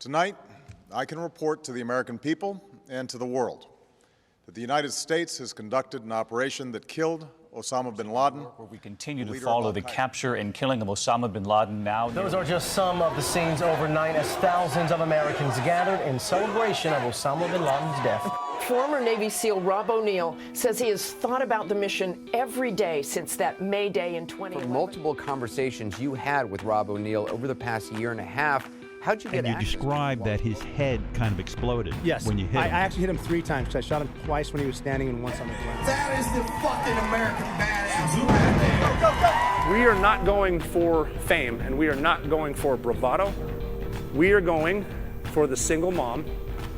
Tonight, I can report to the American people and to the world that the United States has conducted an operation that killed Osama bin Laden. Where we continue to follow the capture and killing of Osama bin Laden now. Those are just some of the scenes overnight as thousands of Americans gathered in celebration of Osama bin Laden's death. Former Navy SEAL Rob O'Neill says he has thought about the mission every day since that May Day in 2011. From multiple conversations you had with Rob O'Neill over the past year and a half, how'd you get access? And you described that his head kind of exploded when you hit him. I actually hit him 3 times because I shot him twice when he was standing and once on the ground. That is the fucking American badass right there. We are not going for fame and we are not going for bravado. We are going for the single mom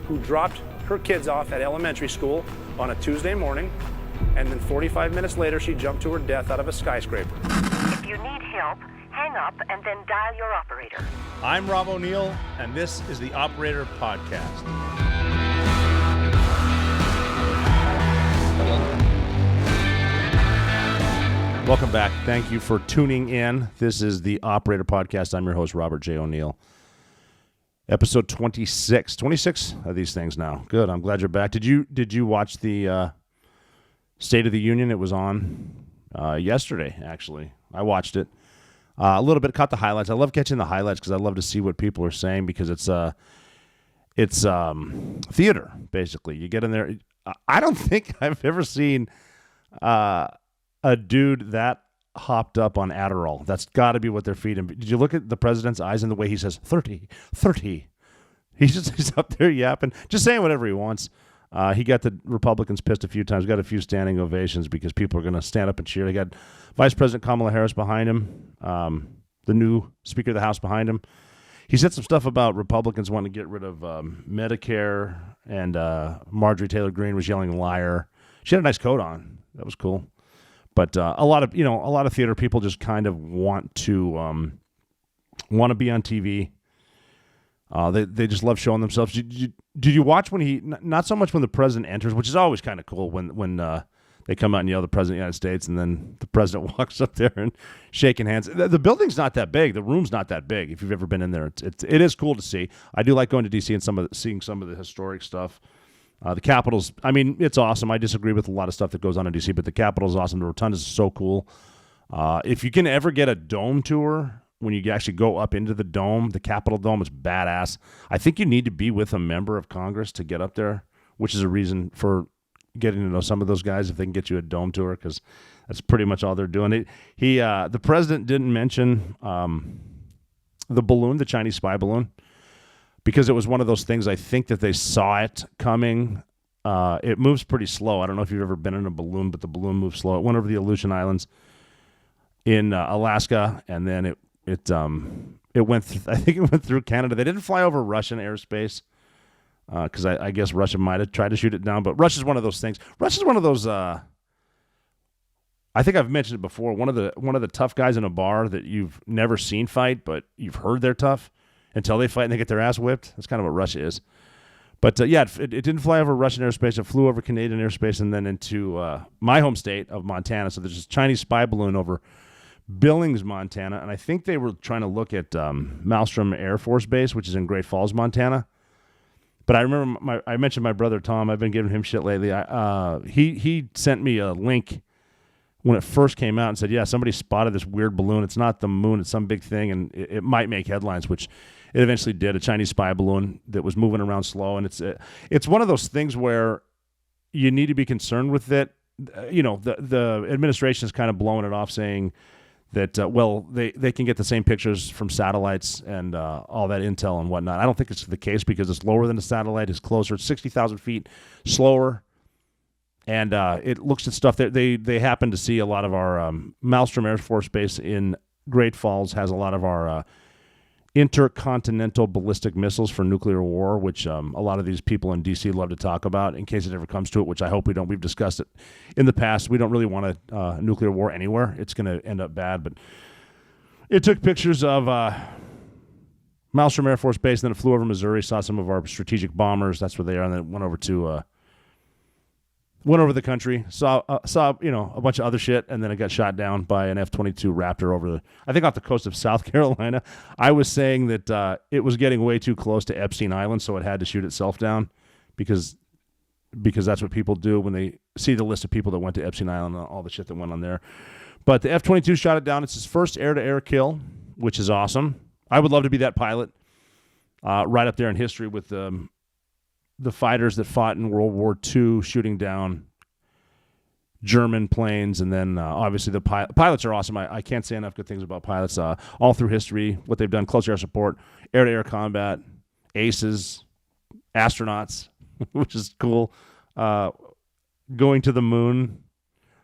who dropped her kids off at elementary school on a Tuesday morning, and then 45 minutes later she jumped to her death out of a skyscraper. If you need help, hang up and then dial your operator. I'm Rob O'Neill, and this is the Operator Podcast. Welcome back. Thank you for tuning in. This is the Operator Podcast. I'm your host, Robert J. O'Neill. Episode 26. 26 of these things now. Good. I'm glad you're back. Did you watch the State of the Union? It was on yesterday, actually. I watched it. A little bit, caught the highlights. I love catching the highlights because I love to see what people are saying because it's theater, basically. You get in there. I don't think I've ever seen a dude that hopped up on Adderall. That's got to be what they're feeding. Did you look at the president's eyes and the way he says 30? He's up there yapping, just saying whatever he wants. He got the Republicans pissed a few times, got a few standing ovations because people are going to stand up and cheer. They got Vice President Kamala Harris behind him, the new Speaker of the House behind him. He said some stuff about Republicans wanting to get rid of Medicare, and Marjorie Taylor Greene was yelling liar. She had a nice coat on. That was cool. But a lot of theater people just kind of want to be on TV. They just love showing themselves. Did you watch when he, not so much when the president enters, which is always kind of cool when they come out and yell the president of the United States, and then the president walks up there and shaking hands. The building's not that big. The room's not that big. If you've ever been in there, it is cool to see. I do like going to D.C. and seeing some of the historic stuff. The Capitol's, I mean, it's awesome. I disagree with a lot of stuff that goes on in D.C., but the Capitol's awesome. The Rotunda is so cool. If you can ever get a dome tour, when you actually go up into the dome, the Capitol Dome is badass. I think you need to be with a member of Congress to get up there, which is a reason for getting to know some of those guys if they can get you a dome tour, because that's pretty much all they're doing. The president didn't mention the balloon, the Chinese spy balloon, because it was one of those things. I think that they saw it coming. It moves pretty slow. I don't know if you've ever been in a balloon, but the balloon moves slow. It went over the Aleutian Islands in Alaska, and then it went. I think it went through Canada. They didn't fly over Russian airspace because I guess Russia might have tried to shoot it down. But Russia's one of those things. Russia's one of those. I think I've mentioned it before. One of the tough guys in a bar that you've never seen fight, but you've heard they're tough until they fight and they get their ass whipped. That's kind of what Russia is. But it didn't fly over Russian airspace. It flew over Canadian airspace and then into my home state of Montana. So there's this Chinese spy balloon over Billings, Montana, and I think they were trying to look at Malmstrom Air Force Base, which is in Great Falls, Montana. But I remember I mentioned my brother Tom. I've been giving him shit lately. He sent me a link when it first came out and said, yeah, somebody spotted this weird balloon. It's not the moon. It's some big thing, and it might make headlines, which it eventually did, a Chinese spy balloon that was moving around slow. And it's one of those things where you need to be concerned with it. The administration is kind of blowing it off, saying that, they can get the same pictures from satellites and all that intel and whatnot. I don't think it's the case because it's lower than a satellite. It's closer. It's 60,000 feet slower. And it looks at stuff that they happen to see a lot of our Malmstrom Air Force Base in Great Falls has a lot of our intercontinental ballistic missiles for nuclear war, which a lot of these people in D.C. love to talk about in case it ever comes to it, which I hope we don't. We've discussed it in the past. We don't really want a nuclear war anywhere. It's going to end up bad. But it took pictures of Malmstrom Air Force Base, and then it flew over Missouri, saw some of our strategic bombers. That's where they are, and then it went over to went over the country, saw a bunch of other shit, and then it got shot down by an F-22 Raptor I think off the coast of South Carolina. I was saying that it was getting way too close to Epstein Island, so it had to shoot itself down because that's what people do when they see the list of people that went to Epstein Island and all the shit that went on there. But the F-22 shot it down. It's his first air-to-air kill, which is awesome. I would love to be that pilot, right up there in history with the fighters that fought in World War II shooting down German planes. And then obviously the pilots are awesome. I can't say enough good things about pilots all through history, what they've done, close air support, air-to-air combat, aces, astronauts, which is cool, going to the moon,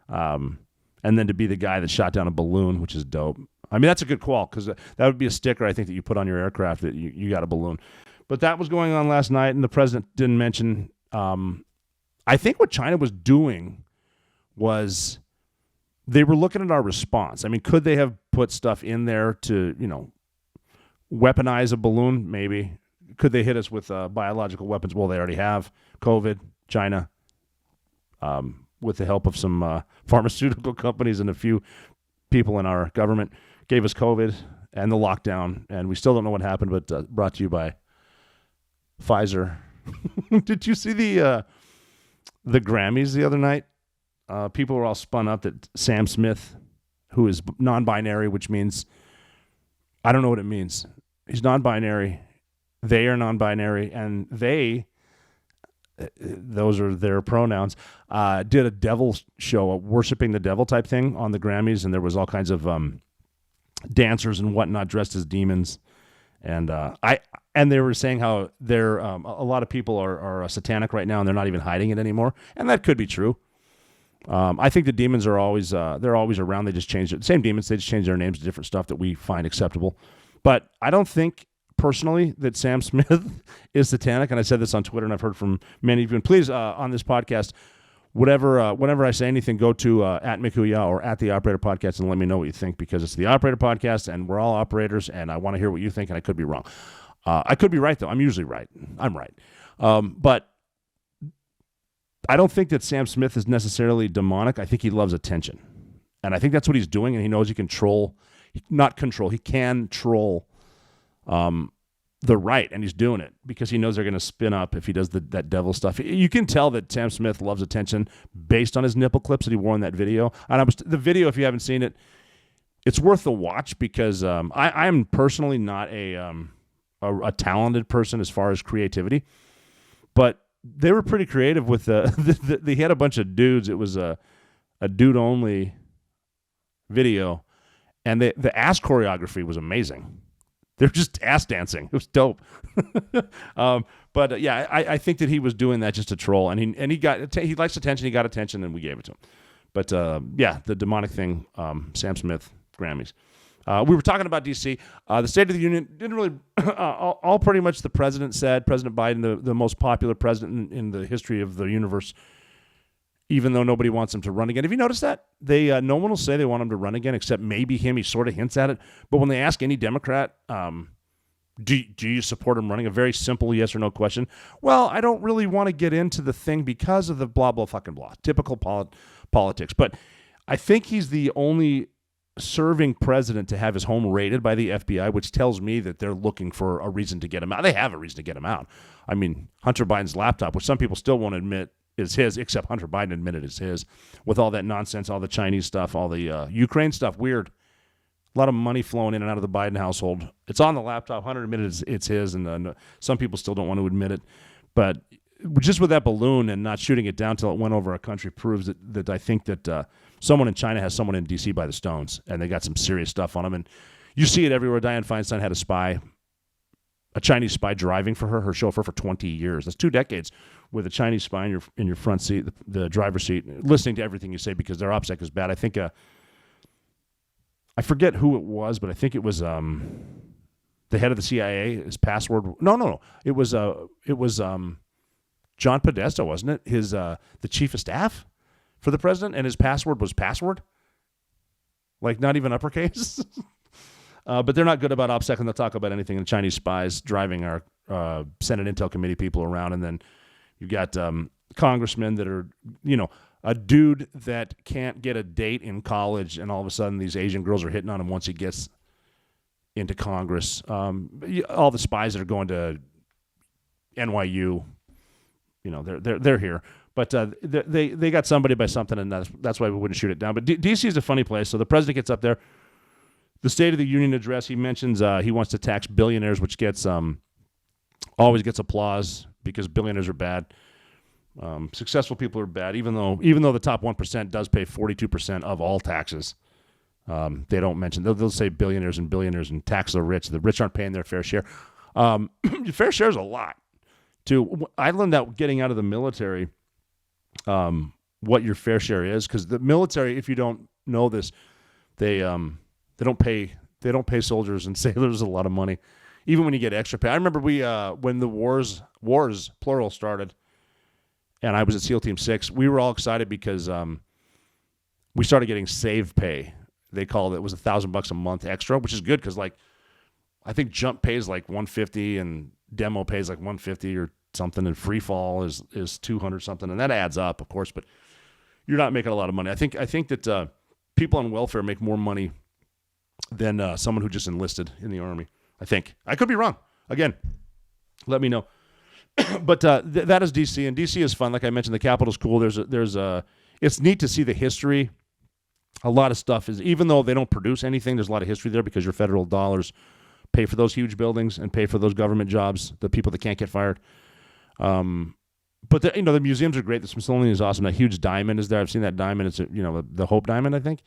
and then to be the guy that shot down a balloon, which is dope. I mean, that's a good qual because that would be a sticker, I think, that you put on your aircraft that you got a balloon. But that was going on last night, and the president didn't mention. I think what China was doing was they were looking at our response. I mean, could they have put stuff in there to, weaponize a balloon? Maybe. Could they hit us with biological weapons? Well, they already have. COVID, China, with the help of some pharmaceutical companies and a few people in our government, gave us COVID and the lockdown, and we still don't know what happened, but brought to you by Pfizer. Did you see the Grammys the other night? People were all spun up that Sam Smith, who is non-binary, which means I don't know what it means. He's non-binary. They are non-binary, and those are their pronouns, did a devil show, a worshiping the devil type thing on the Grammys, and there was all kinds of dancers and whatnot dressed as demons. And they were saying how they're a lot of people are satanic right now, and they're not even hiding it anymore. And that could be true. I think the demons are always they're always around. They just change it. Same demons. They just change their names to different stuff that we find acceptable. But I don't think personally that Sam Smith is satanic. And I said this on Twitter, and I've heard from many of you. And please, on this podcast, whenever I say anything, go to at Mikuya or at the Operator Podcast and let me know what you think, because it's the Operator Podcast, and we're all operators, and I want to hear what you think, and I could be wrong. I could be right, though. I'm usually right. I'm right. But I don't think that Sam Smith is necessarily demonic. I think he loves attention. And I think that's what he's doing, and he knows he can he can troll the right, and he's doing it because he knows they're going to spin up if he does that devil stuff. You can tell that Sam Smith loves attention based on his nipple clips that he wore in that video. And the video, if you haven't seen it, it's worth the watch because I am personally not a talented person as far as creativity, but they were pretty creative with they had a bunch of dudes. It was a dude-only video, and the ass choreography was amazing. They're just ass dancing. It was dope. But yeah, I think that he was doing that just to troll, and he likes attention. He got attention, and we gave it to him. But yeah, the demonic thing, Sam Smith, Grammys. We were talking about D.C. The State of the Union didn't really all pretty much the president said, President Biden, the most popular president in the history of the universe, even though nobody wants him to run again. Have you noticed that? No one will say they want him to run again except maybe him. He sort of hints at it. But when they ask any Democrat, do you support him running? A very simple yes or no question. Well, I don't really want to get into the thing because of the blah, blah, fucking blah. Typical politics. But I think he's the only serving president to have his home raided by the FBI, which tells me that they're looking for a reason to get him out. They have a reason to get him out. I mean, Hunter Biden's laptop, which some people still won't admit is his, except Hunter Biden admitted it's his, with all that nonsense, all the Chinese stuff, all the Ukraine stuff, weird. A lot of money flowing in and out of the Biden household. It's on the laptop. Hunter admitted it's his, and some people still don't want to admit it. But just with that balloon and not shooting it down till it went over our country proves that I think that someone in China has someone in D.C. by the stones, and they got some serious stuff on them. And you see it everywhere. Dianne Feinstein had a Chinese spy driving for her chauffeur for 20 years. That's 2 decades with a Chinese spy in your front seat, the driver's seat, listening to everything you say because their OPSEC is bad. I think I forget who it was, but I think it was the head of the CIA. His password. No. It was John Podesta, wasn't it? His the chief of staff for the president, and his password was password, like not even uppercase. But they're not good about OPSEC, and they'll talk about anything. And Chinese spies driving our Senate Intel Committee people around, and then you've got congressmen that are, a dude that can't get a date in college, and all of a sudden these Asian girls are hitting on him once he gets into Congress. All the spies that are going to NYU, they're here. But they got somebody by something, and that's why we wouldn't shoot it down. But D.C. is a funny place. So the president gets up there. The State of the Union address, he mentions he wants to tax billionaires, which always gets applause because billionaires are bad. Successful people are bad, even though the top 1% does pay 42% of all taxes. They don't mention. They'll say billionaires and tax the rich. The rich aren't paying their fair share. Fair share is a lot, too. I learned that getting out of the military, what your fair share is, because the military, if you don't know this, they don't pay soldiers and sailors a lot of money, even when you get extra pay. I remember when the wars plural started, and I was at SEAL Team 6. We were all excited because we started getting save pay. They called it was $1,000 a month extra, which is good because I think jump pays like $150 and demo pays like $150 or something, and free fall is $200 something, and that adds up, of course. But you're not making a lot of money. I think that people on welfare make more money than someone who just enlisted in the Army. I think. I could be wrong. Again, let me know. But that is D.C., and D.C. is fun. Like I mentioned, the Capitol's cool. It's neat to see the history. A lot of stuff is, even though they don't produce anything, there's a lot of history there because your federal dollars pay for those huge buildings and pay for those government jobs, the people that can't get fired. But the museums are great. The Smithsonian is awesome. That huge diamond is there. I've seen that diamond. It's the Hope Diamond, I think.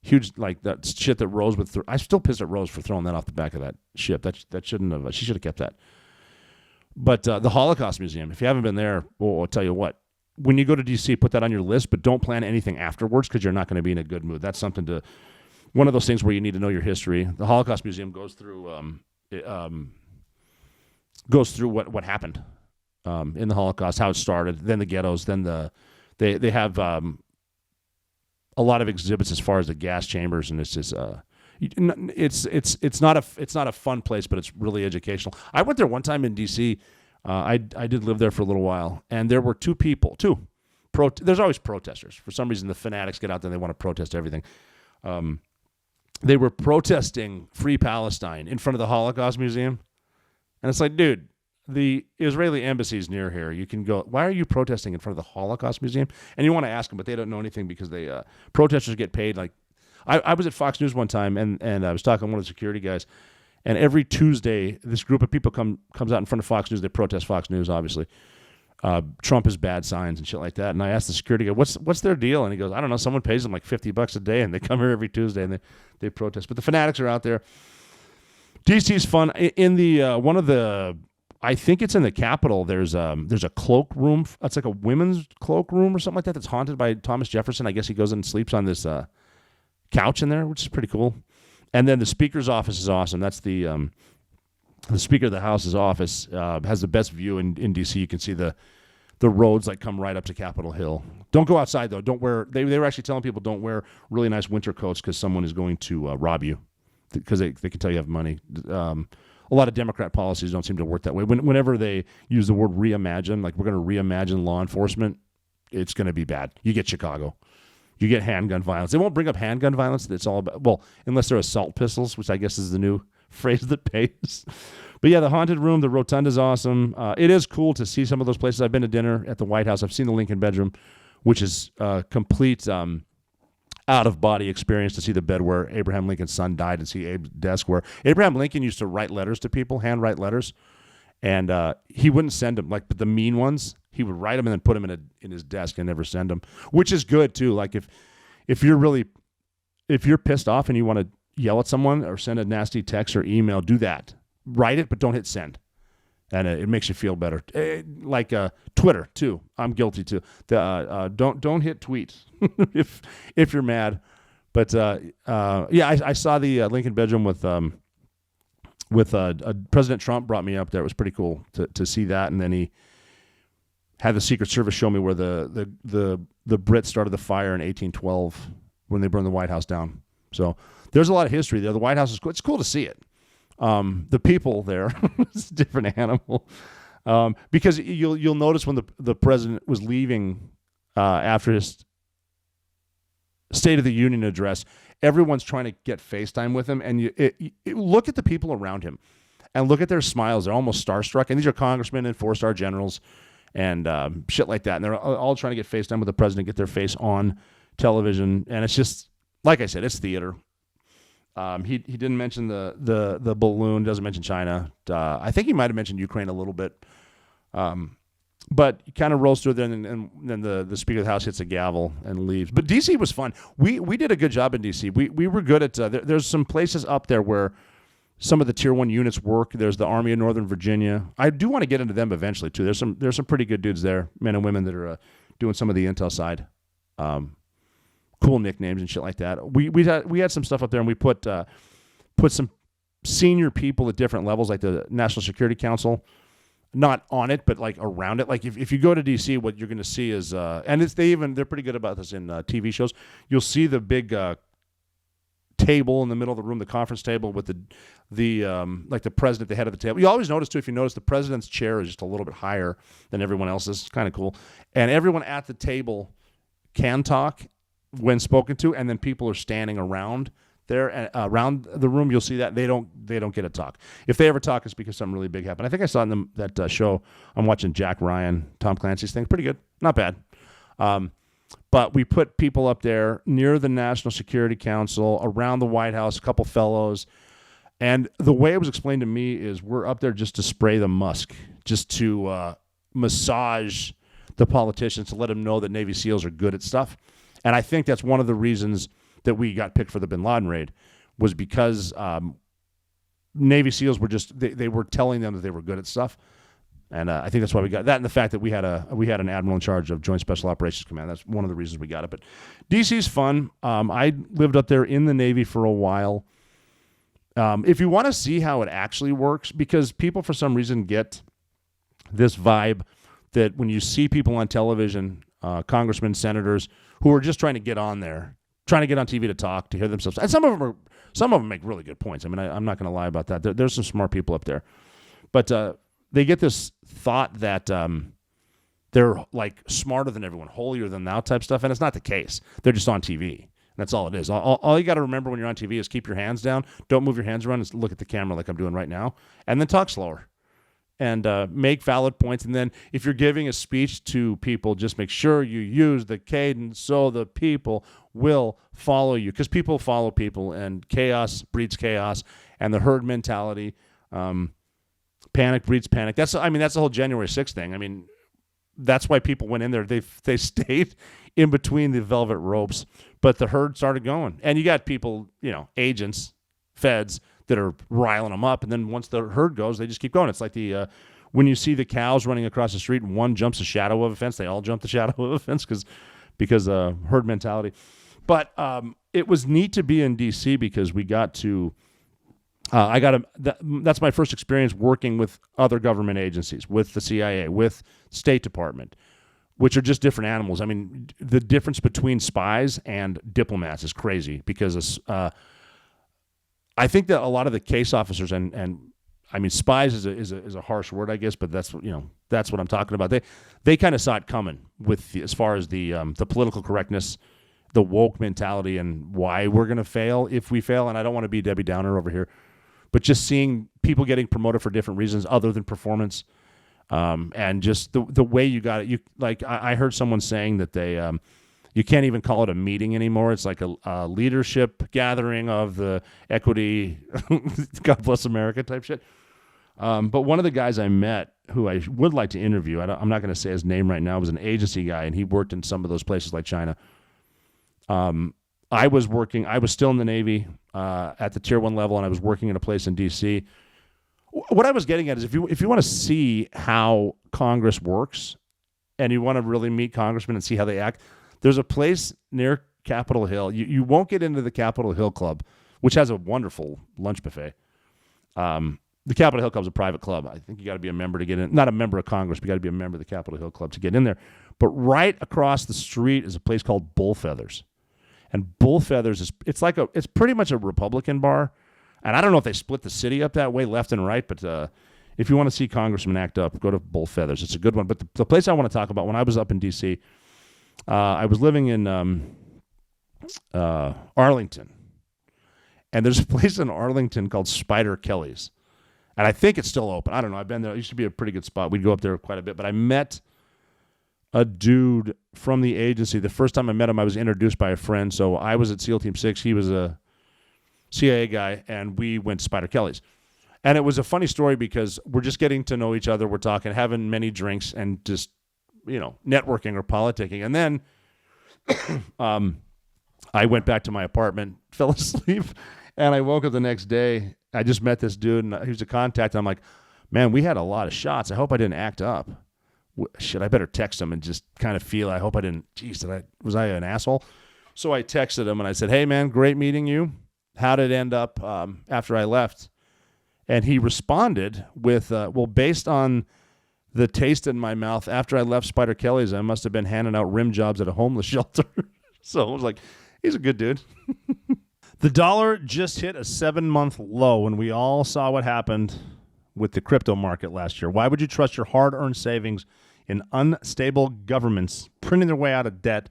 Huge, like that shit that Rose would. I'm still pissed at Rose for throwing that off the back of that ship. That shouldn't have. She should have kept that. But the Holocaust Museum, if you haven't been there, I'll tell you what. When you go to D.C., put that on your list, but don't plan anything afterwards because you're not going to be in a good mood. That's one of those things where you need to know your history. The Holocaust Museum goes through what happened in the Holocaust, how it started, then the ghettos, then they have a lot of exhibits as far as the gas chambers, and it's just it's not a fun place, but it's really educational. I went there one time in D.C. I did live there for a little while, and there were two. There's always protesters. For some reason, the fanatics get out there and they want to protest everything. They were protesting Free Palestine in front of the Holocaust Museum, and it's like, dude, the Israeli embassy is near here. You can go. Why are you protesting in front of the Holocaust Museum? And you want to ask them, but they don't know anything because protesters get paid. Like, I was at Fox News one time, and I was talking to one of the security guys. And every Tuesday, this group of people comes out in front of Fox News. They protest Fox News, obviously. Trump is bad signs and shit like that. And I asked the security guy, what's their deal? And he goes, I don't know. Someone pays them like $50 a day, and they come here every Tuesday, and they protest. But the fanatics are out there. DC's fun. In the I think it's in the Capitol. There's a cloak room. It's like a women's cloak room or something like that that's haunted by Thomas Jefferson. I guess he goes and sleeps on this couch in there, which is pretty cool. And then the Speaker's office is awesome. That's the Speaker of the House's office has the best view in D.C. You can see the roads like come right up to Capitol Hill. Don't go outside though. Don't wear. They were actually telling people don't wear really nice winter coats because someone is going to rob you because they can tell you have money. A lot of Democrat policies don't seem to work that way. Whenever they use the word reimagine, like we're going to reimagine law enforcement, it's going to be bad. You get Chicago. You get handgun violence. They won't bring up handgun violence. It's all about, well, unless they're assault pistols, which I guess is the new phrase that pays. But yeah, the haunted room, the rotunda's awesome. It is cool to see some of those places. I've been to dinner at the White House. I've seen the Lincoln bedroom, which is a complete out-of-body experience to see the bed where Abraham Lincoln's son died and see Abe's desk where Abraham Lincoln used to write letters to people, handwrite letters, and he wouldn't send them, like the mean ones. He would write them and then put them in his desk and never send them, which is good too. Like if you're pissed off and you want to yell at someone or send a nasty text or email, do that. Write it, but don't hit send, and it makes you feel better. Like Twitter too. I'm guilty too. Don't hit tweet if you're mad. But yeah, I saw the Lincoln bedroom with President Trump brought me up there. It was pretty cool to see that, and then he had the Secret Service show me where the Brits started the fire in 1812 when they burned the White House down. So there's a lot of history there. The White House is cool. It's cool to see it. The people there, it's a different animal. Because you'll notice when the president was leaving after his State of the Union address, everyone's trying to get FaceTime with him, and you look at the people around him, and look at their smiles. They're almost starstruck, and these are congressmen and 4-star generals, and shit like that. And they're all trying to get FaceTime with the president, get their face on television, and it's just like I said, it's theater. He didn't mention the balloon. Doesn't mention China. I think he might have mentioned Ukraine a little bit. But he kind of rolls through there, and then the Speaker of the House hits a gavel and leaves. But D.C. was fun. We did a good job in D.C. We were good at there's some places up there where some of the Tier 1 units work. There's the Army of Northern Virginia. I do want to get into them eventually, too. There's some pretty good dudes there, men and women that are doing some of the intel side. Cool nicknames and shit like that. We had some stuff up there, and we put some senior people at different levels, like the National Security Council. Not on it, but like around it. Like if you go to DC, what you're going to see is, and they're pretty good about this in TV shows. You'll see the big table in the middle of the room, the conference table with the like the president, the head of the table. You always notice too, if you notice, the president's chair is just a little bit higher than everyone else's. It's kind of cool, and everyone at the table can talk when spoken to, and then people are standing around there around the room. You'll see that they don't get to talk. If they ever talk, it's because something really big happened. I think I saw in that show I'm watching, Jack Ryan, Tom Clancy's thing. Pretty good, not bad. But we put people up there near the National Security Council, around the White House, a couple fellows. And the way it was explained to me is we're up there just to spray the musk, just to massage the politicians, to let them know that Navy SEALs are good at stuff. And I think that's one of the reasons that we got picked for the Bin Laden raid, was because Navy SEALs were just they were telling them that they were good at stuff, and I think that's why we got that, and the fact that we had an admiral in charge of Joint Special Operations Command. That's one of the reasons we got it. But DC's fun. I lived up there in the Navy for a while. If you want to see how it actually works, because people for some reason get this vibe that when you see people on television, congressmen, senators, who are just trying to get on there, trying to get on TV to talk, to hear themselves. And some of them make really good points. I mean, I'm not going to lie about that. There's some smart people up there. But they get this thought that they're like smarter than everyone, holier than thou type stuff, and it's not the case. They're just on TV. That's all it is. All you got to remember when you're on TV is keep your hands down. Don't move your hands around. And look at the camera like I'm doing right now. And then talk slower. And make valid points. And then if you're giving a speech to people, just make sure you use the cadence so the people will follow you. Because people follow people, and chaos breeds chaos. And the herd mentality, panic breeds panic. That's the whole January 6th thing. I mean, that's why people went in there. They stayed in between the velvet ropes, but the herd started going. And you got people, agents, feds, that are riling them up, and then once the herd goes, they just keep going. It's like when you see the cows running across the street and one jumps the shadow of a fence, they all jump the shadow of a fence because herd mentality. But it was neat to be in D.C. because we got to that's my first experience working with other government agencies, with the CIA, with State Department, which are just different animals. I mean, the difference between spies and diplomats is crazy because I think that a lot of the case officers and I mean, spies is a harsh word, I guess, but that's what I'm talking about. They kind of saw it coming with as far as the political correctness, the woke mentality, and why we're going to fail if we fail. And I don't want to be Debbie Downer over here, but just seeing people getting promoted for different reasons other than performance, and just the way you got it. I heard someone saying that they. You can't even call it a meeting anymore. It's like a leadership gathering of the equity, God bless America type shit. But one of the guys I met who I would like to interview, I'm not going to say his name right now, was an agency guy, and he worked in some of those places like China. I was still in the Navy at the Tier 1 level, and I was working at a place in D.C. What I was getting at is if you want to see how Congress works and you want to really meet congressmen and see how they act, there's a place near Capitol Hill. You won't get into the Capitol Hill Club, which has a wonderful lunch buffet. The Capitol Hill Club is a private club. I think you got to be a member to get in. Not a member of Congress, but you got to be a member of the Capitol Hill Club to get in there. But right across the street is a place called Bullfeathers. And Bullfeathers it's pretty much a Republican bar. And I don't know if they split the city up that way, left and right, but If you want to see congressmen act up, go to Bull Feathers. It's a good one. But the place I want to talk about, when I was up in D.C., I was living in Arlington. And there's a place in Arlington called Spider Kelly's. And I think it's still open. I don't know. I've been there. It used to be a pretty good spot. We'd go up there quite a bit. But I met a dude from the agency. The first time I met him, I was introduced by a friend. So I was at SEAL Team 6. He was a CIA guy, and we went to Spider Kelly's. And it was a funny story because we're just getting to know each other. We're talking, having many drinks, and just, networking or politicking. And then I went back to my apartment, fell asleep, and I woke up the next day. I just met this dude, and he was a contact. And I'm like, man, we had a lot of shots. I hope I didn't act up. Shit, I better text him and just kind of feel, I hope I didn't, was I an asshole? So I texted him, and I said, hey, man, great meeting you. How did it end up after I left? And he responded with, well, based on the taste in my mouth after I left Spider Kelly's, I must have been handing out rim jobs at a homeless shelter. So I was like, he's a good dude. The dollar just hit a 7-month low when we all saw what happened with the crypto market last year. Why would you trust your hard-earned savings in unstable governments printing their way out of debt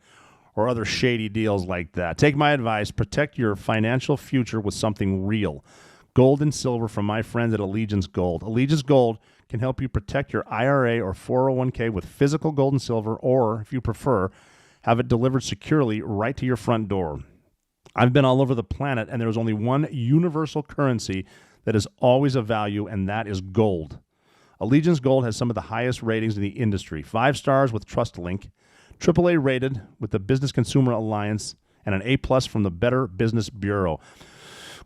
or other shady deals like that? Take my advice. Protect your financial future with something real. Gold and silver from my friends at Allegiance Gold. Allegiance Gold can help you protect your IRA or 401k with physical gold and silver, or, if you prefer, have it delivered securely right to your front door. I've been all over the planet, and there's only one universal currency that is always of value, and that is gold. Allegiance Gold has some of the highest ratings in the industry. 5 stars with TrustLink, AAA rated with the Business Consumer Alliance, and an A+ from the Better Business Bureau.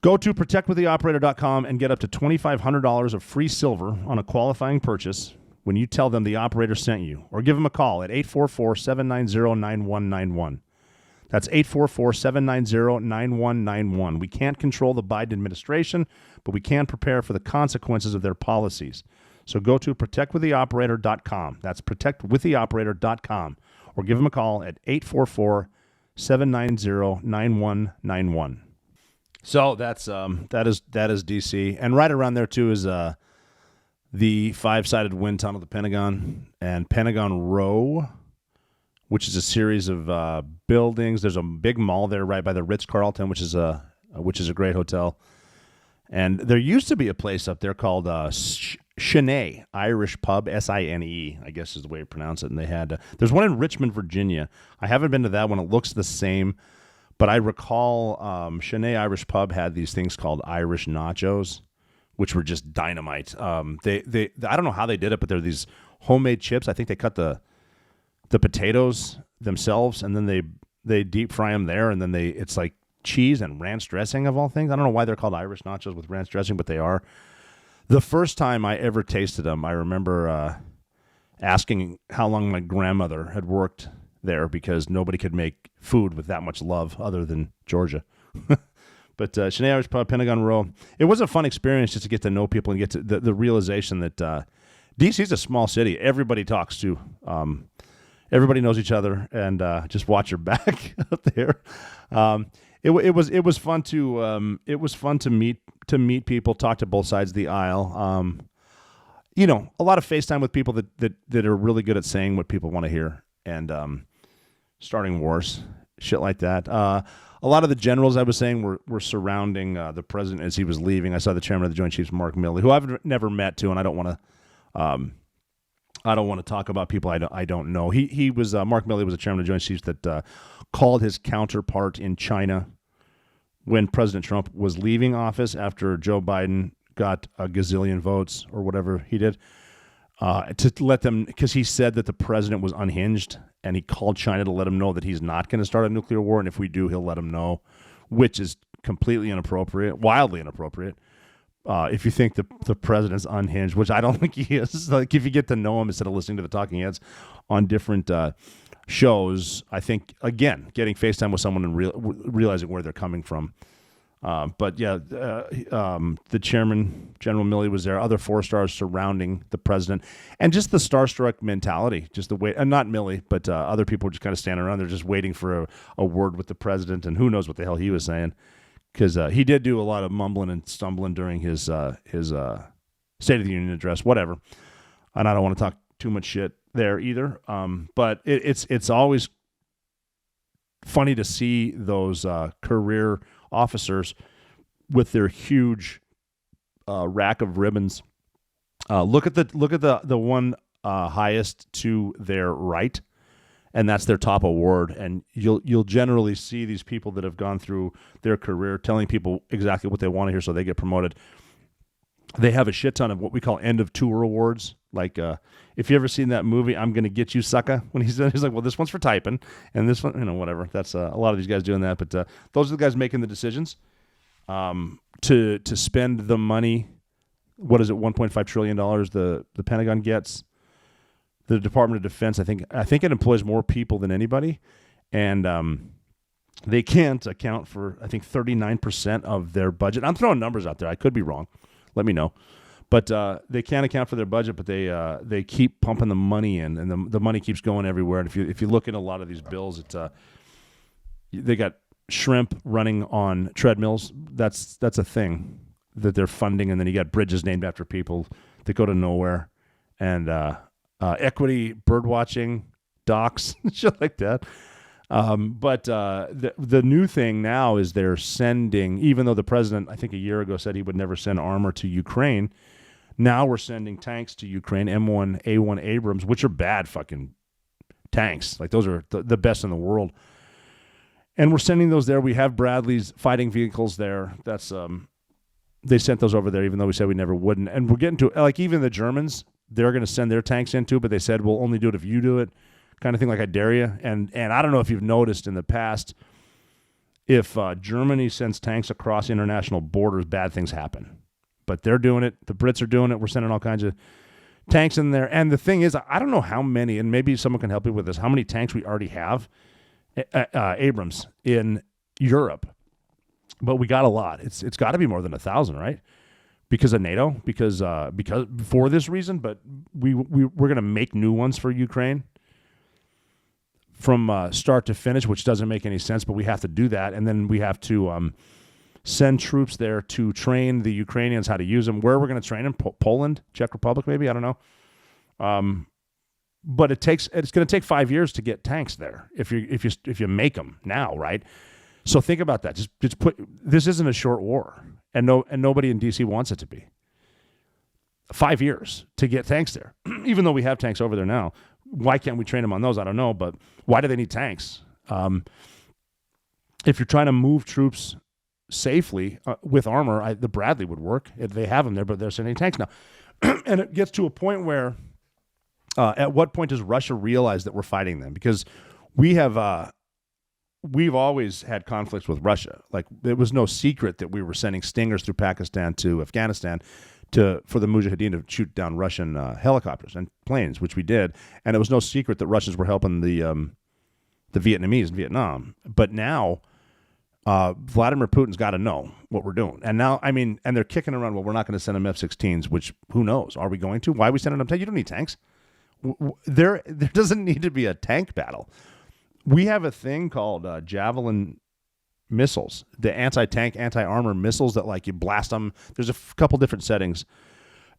Go to protectwiththeoperator.com and get up to $2,500 of free silver on a qualifying purchase when you tell them the operator sent you, or give them a call at 844-790-9191. That's 844-790-9191. We can't control the Biden administration, but we can prepare for the consequences of their policies. So go to protectwiththeoperator.com. That's protectwiththeoperator.com. Or give them a call at 844-790-9191. So that is DC. And right around there, too, is the 5-sided wind tunnel, the Pentagon, and Pentagon Row, which is a series of buildings. There's a big mall there right by the Ritz-Carlton, which is a great hotel. And there used to be a place up there called Sine Irish Pub, S-I-N-E, I guess is the way to pronounce it. And they had there's one in Richmond, Virginia. I haven't been to that one. It looks the same, but I recall Sine Irish Pub had these things called Irish nachos, which were just dynamite. They I don't know how they did it, but they're these homemade chips. I think they cut the potatoes themselves, and then they deep fry them there, and then it's like cheese and ranch dressing of all things. I don't know why they're called Irish nachos with ranch dressing, but they are. The first time I ever tasted them, I remember asking how long my grandmother had worked there, because nobody could make food with that much love other than Georgia. But Sine Irish Pub, Pentagon Row, it was a fun experience just to get to know people and get to the realization that D.C. is a small city. Everybody talks to. Everybody knows each other, and just watch your back out there. It was fun to meet people, talk to both sides of the aisle. A lot of FaceTime with people that are really good at saying what people want to hear, and starting wars, shit like that. A lot of the generals, I was saying, were surrounding the president as he was leaving. I saw the chairman of the Joint Chiefs, Mark Milley, who I've never met, too, and I don't want to talk about people I don't know. He was Mark Milley was the chairman of the Joint Chiefs that called his counterpart in China when President Trump was leaving office after Joe Biden got a gazillion votes or whatever he did, to let them, because he said that the president was unhinged, and he called China to let him know that he's not going to start a nuclear war, and if we do, he'll let him know, which is completely inappropriate, wildly inappropriate. If you think the president's unhinged, which I don't think he is, like if you get to know him instead of listening to the talking heads on different shows, I think, again, getting FaceTime with someone and realizing where they're coming from. But yeah, the chairman, General Milley, was there. Other 4-stars surrounding the president, and just the starstruck mentality, just the way, and not Milley, but other people were just kind of standing around there, just waiting for a word with the president, and who knows what the hell he was saying. Because he did do a lot of mumbling and stumbling during his State of the Union address, whatever. And I don't want to talk too much shit there either. But it's always funny to see those career officers with their huge rack of ribbons. Look at the one highest to their right, and that's their top award. And you'll generally see these people that have gone through their career telling people exactly what they want to hear so they get promoted. They have a shit ton of what we call end of tour awards. Like, if you ever seen that movie, I'm Gonna Get You, Sucker, when he's like, well, this one's for typing, and this one, whatever. That's a lot of these guys doing that. But those are the guys making the decisions to spend the money. What is it? $1.5 trillion the Pentagon gets. The Department of Defense, I think it employs more people than anybody, and they can't account for, I think, 39% of their budget. I'm throwing numbers out there. I could be wrong. Let me know. But they can't account for their budget, but they keep pumping the money in, and the money keeps going everywhere. And if you look at a lot of these bills, they got shrimp running on treadmills. That's a thing that they're funding, and then you got bridges named after people that go to nowhere, and equity, bird watching, docks, shit like that. But the new thing now is they're sending, even though the president, I think a year ago, said he would never send armor to Ukraine, now we're sending tanks to Ukraine, M1A1 Abrams, which are bad fucking tanks. Like, those are the best in the world. And we're sending those there. We have Bradley's fighting vehicles there. That's they sent those over there, even though we said we never wouldn't. And we're getting to, like, even the Germans, they're going to send their tanks into, but they said we'll only do it if you do it, kind of thing, like I dare you. And I don't know if you've noticed in the past, if Germany sends tanks across international borders, bad things happen. But they're doing it. The Brits are doing it. We're sending all kinds of tanks in there. And the thing is, I don't know how many, and maybe someone can help me with this, how many tanks we already have, Abrams, in Europe. But we got a lot. It's got to be more than 1,000, right? Because of NATO, because for this reason. But we're going to make new ones for Ukraine from start to finish, which doesn't make any sense, but we have to do that. And then we have to send troops there to train the Ukrainians how to use them. Where we're going to train them? Poland, Czech Republic, maybe? I don't know. But it's going to take 5 years to get tanks there if you make them now, right? So think about that. Just put, this isn't a short war, and nobody in DC wants it to be. 5 years to get tanks there, even though we have tanks over there now. Why can't we train them on those? I don't know, but why do they need tanks? If you're trying to move troops safely with armor, the Bradley would work. They have them there, but they're sending tanks now. And it gets to a point where, at what point does Russia realize that we're fighting them? Because we've always had conflicts with Russia. Like, it was no secret that we were sending Stingers through Pakistan to Afghanistan for the Mujahideen to shoot down Russian helicopters and planes, which we did. And it was no secret that Russians were helping the Vietnamese in Vietnam. But now, Vladimir Putin's got to know what we're doing. And now, and they're kicking around, well, we're not going to send them F-16s, which, who knows? Are we going to? Why are we sending them tanks? You don't need tanks. There doesn't need to be a tank battle. We have a thing called Javelin missiles, the anti-tank, anti-armor missiles that, like, you blast them. There's a couple different settings,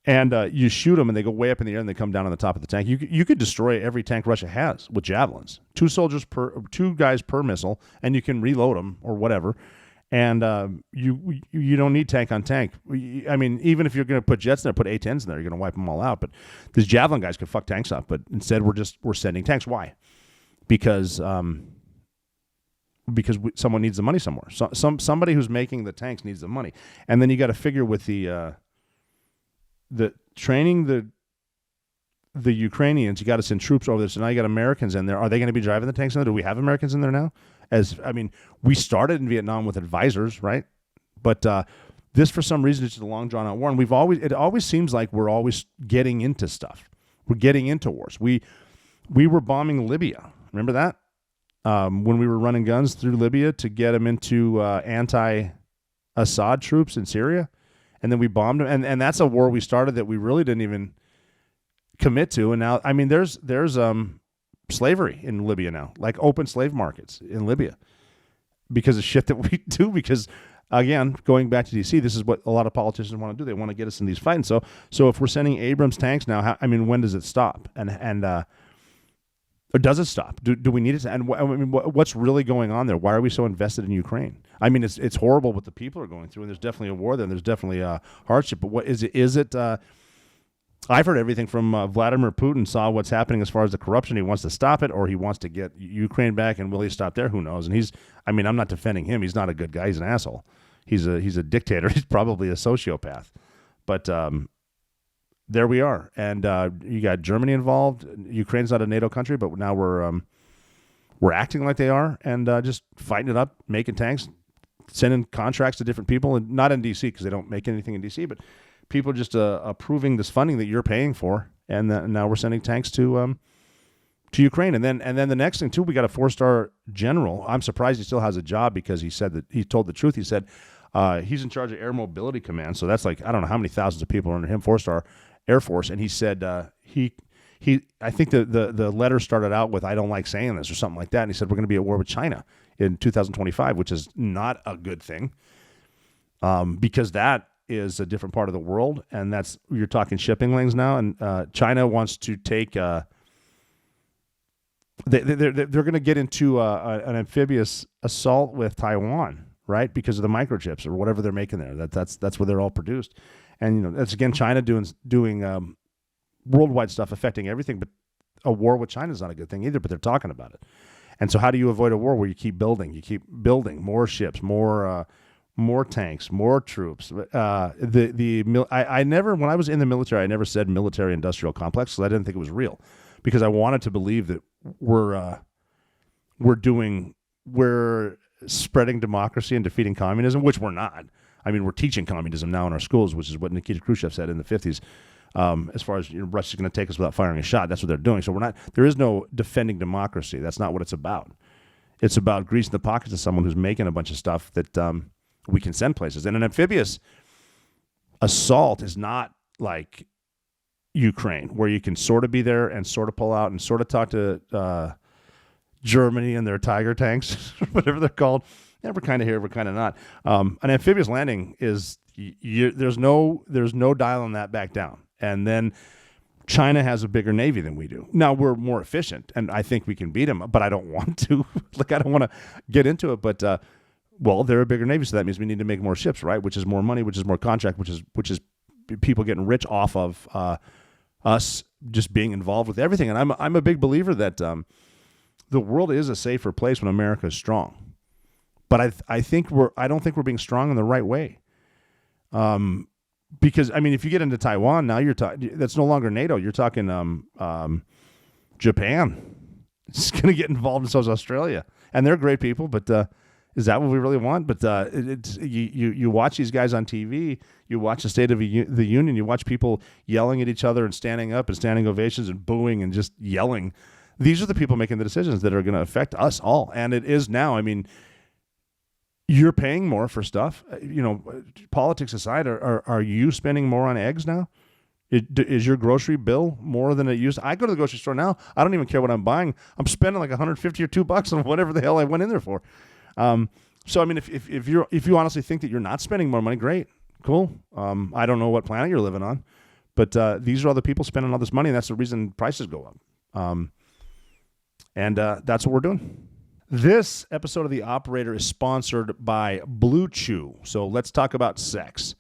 and you shoot them, and they go way up in the air, and they come down on the top of the tank. You could destroy every tank Russia has with javelins. Two guys per missile, and you can reload them or whatever. And you don't need tank on tank. Even if you're going to put jets in there, put A-10s in there, you're going to wipe them all out. But these javelin guys could fuck tanks up. But instead, we're sending tanks. Why? Because someone needs the money somewhere. So somebody who's making the tanks needs the money. And then you got to figure with the training the Ukrainians, you got to send troops over there. So now you got Americans in there. Are they going to be driving the tanks in there? Do we have Americans in there now? We started in Vietnam with advisors, right? But this, for some reason, it's just a long drawn out war. And it always seems like we're always getting into stuff. We're getting into wars. We were bombing Libya. Remember that? When we were running guns through Libya to get them into anti-Assad troops in Syria. And then we bombed them. And that's a war we started that we really didn't even commit to. And now, there's slavery in Libya now, like open slave markets in Libya, because of shit that we do. Because again, going back to D.C., this is what a lot of politicians want to do. They want to get us in these fights. So if we're sending Abrams tanks now, when does it stop? Or does it stop? Do we need it? And what's really going on there? Why are we so invested in Ukraine? I mean, it's horrible what the people are going through, and there's definitely a war there, and there's definitely a hardship. But what is it? Is it? I've heard everything from Vladimir Putin saw what's happening as far as the corruption. He wants to stop it, or he wants to get Ukraine back. And will he stop there? Who knows? And I'm not defending him. He's not a good guy. He's an asshole. He's a dictator. He's probably a sociopath. But there we are. And you got Germany involved. Ukraine's not a NATO country, but now we're acting like they are and just fighting it up, making tanks, sending contracts to different people, and not in D.C. because they don't make anything in D.C., but people just approving this funding that you're paying for, and now we're sending tanks to Ukraine. And then the next thing too, we got a 4-star general. I'm surprised he still has a job because he said that he told the truth. He said he's in charge of Air Mobility Command, so that's like I don't know how many thousands of people are under him. 4-star Air Force, and he said he I think the letter started out with "I don't like saying this" or something like that, and he said we're going to be at war with China in 2025, which is not a good thing, because that is a different part of the world, and you're talking shipping lanes now, and China wants to take they're going to get into an amphibious assault with Taiwan, right? Because of the microchips or whatever they're making there. That's where they're all produced, and that's again China doing worldwide stuff affecting everything. But a war with China is not a good thing either. But they're talking about it, and so how do you avoid a war where you keep building more ships, more tanks, more troops? I never, when I was in the military, I never said military industrial complex because I didn't think it was real, because I wanted to believe that we're spreading democracy and defeating communism, which we're not. I mean, we're teaching communism now in our schools, which is what Nikita Khrushchev said in the 50s. As far as Russia's going to take us without firing a shot, that's what they're doing. So there is no defending democracy. That's not what it's about. It's about greasing the pockets of someone who's making a bunch of stuff that we can send places. And an amphibious assault is not like Ukraine, where you can sort of be there and sort of pull out and sort of talk to Germany and their Tiger tanks, whatever they're called. Yeah, we're kind of here, we're kind of not. An amphibious landing is there's no dialing that back down. And then China has a bigger Navy than we do. Now, we're more efficient, and I think we can beat them, but I don't want to. I don't want to get into it, but they're a bigger Navy, so that means we need to make more ships, right? Which is more money, which is more contract, which is people getting rich off of us just being involved with everything. And I'm a big believer that the world is a safer place when America is strong. But I don't think we're being strong in the right way. Because I mean, if you get into Taiwan now, that's no longer NATO. You're talking Japan. It's going to get involved, and so is Australia, and they're great people. But is that what we really want? But you watch these guys on TV. You watch the State of the Union. You watch people yelling at each other and standing up and standing ovations and booing and just yelling. These are the people making the decisions that are going to affect us all, and it is now. I mean, you're paying more for stuff. Politics aside, are you spending more on eggs now? Is your grocery bill more than it used? I go to the grocery store now. I don't even care what I'm buying. I'm spending like $150 or $2 on whatever the hell I went in there for. So I mean, if you honestly think that you're not spending more money, great, cool. I don't know what planet you're living on, but these are all the people spending all this money, and that's the reason prices go up. And that's what we're doing. This episode of The Operator is sponsored by Blue Chew. So let's talk about sex.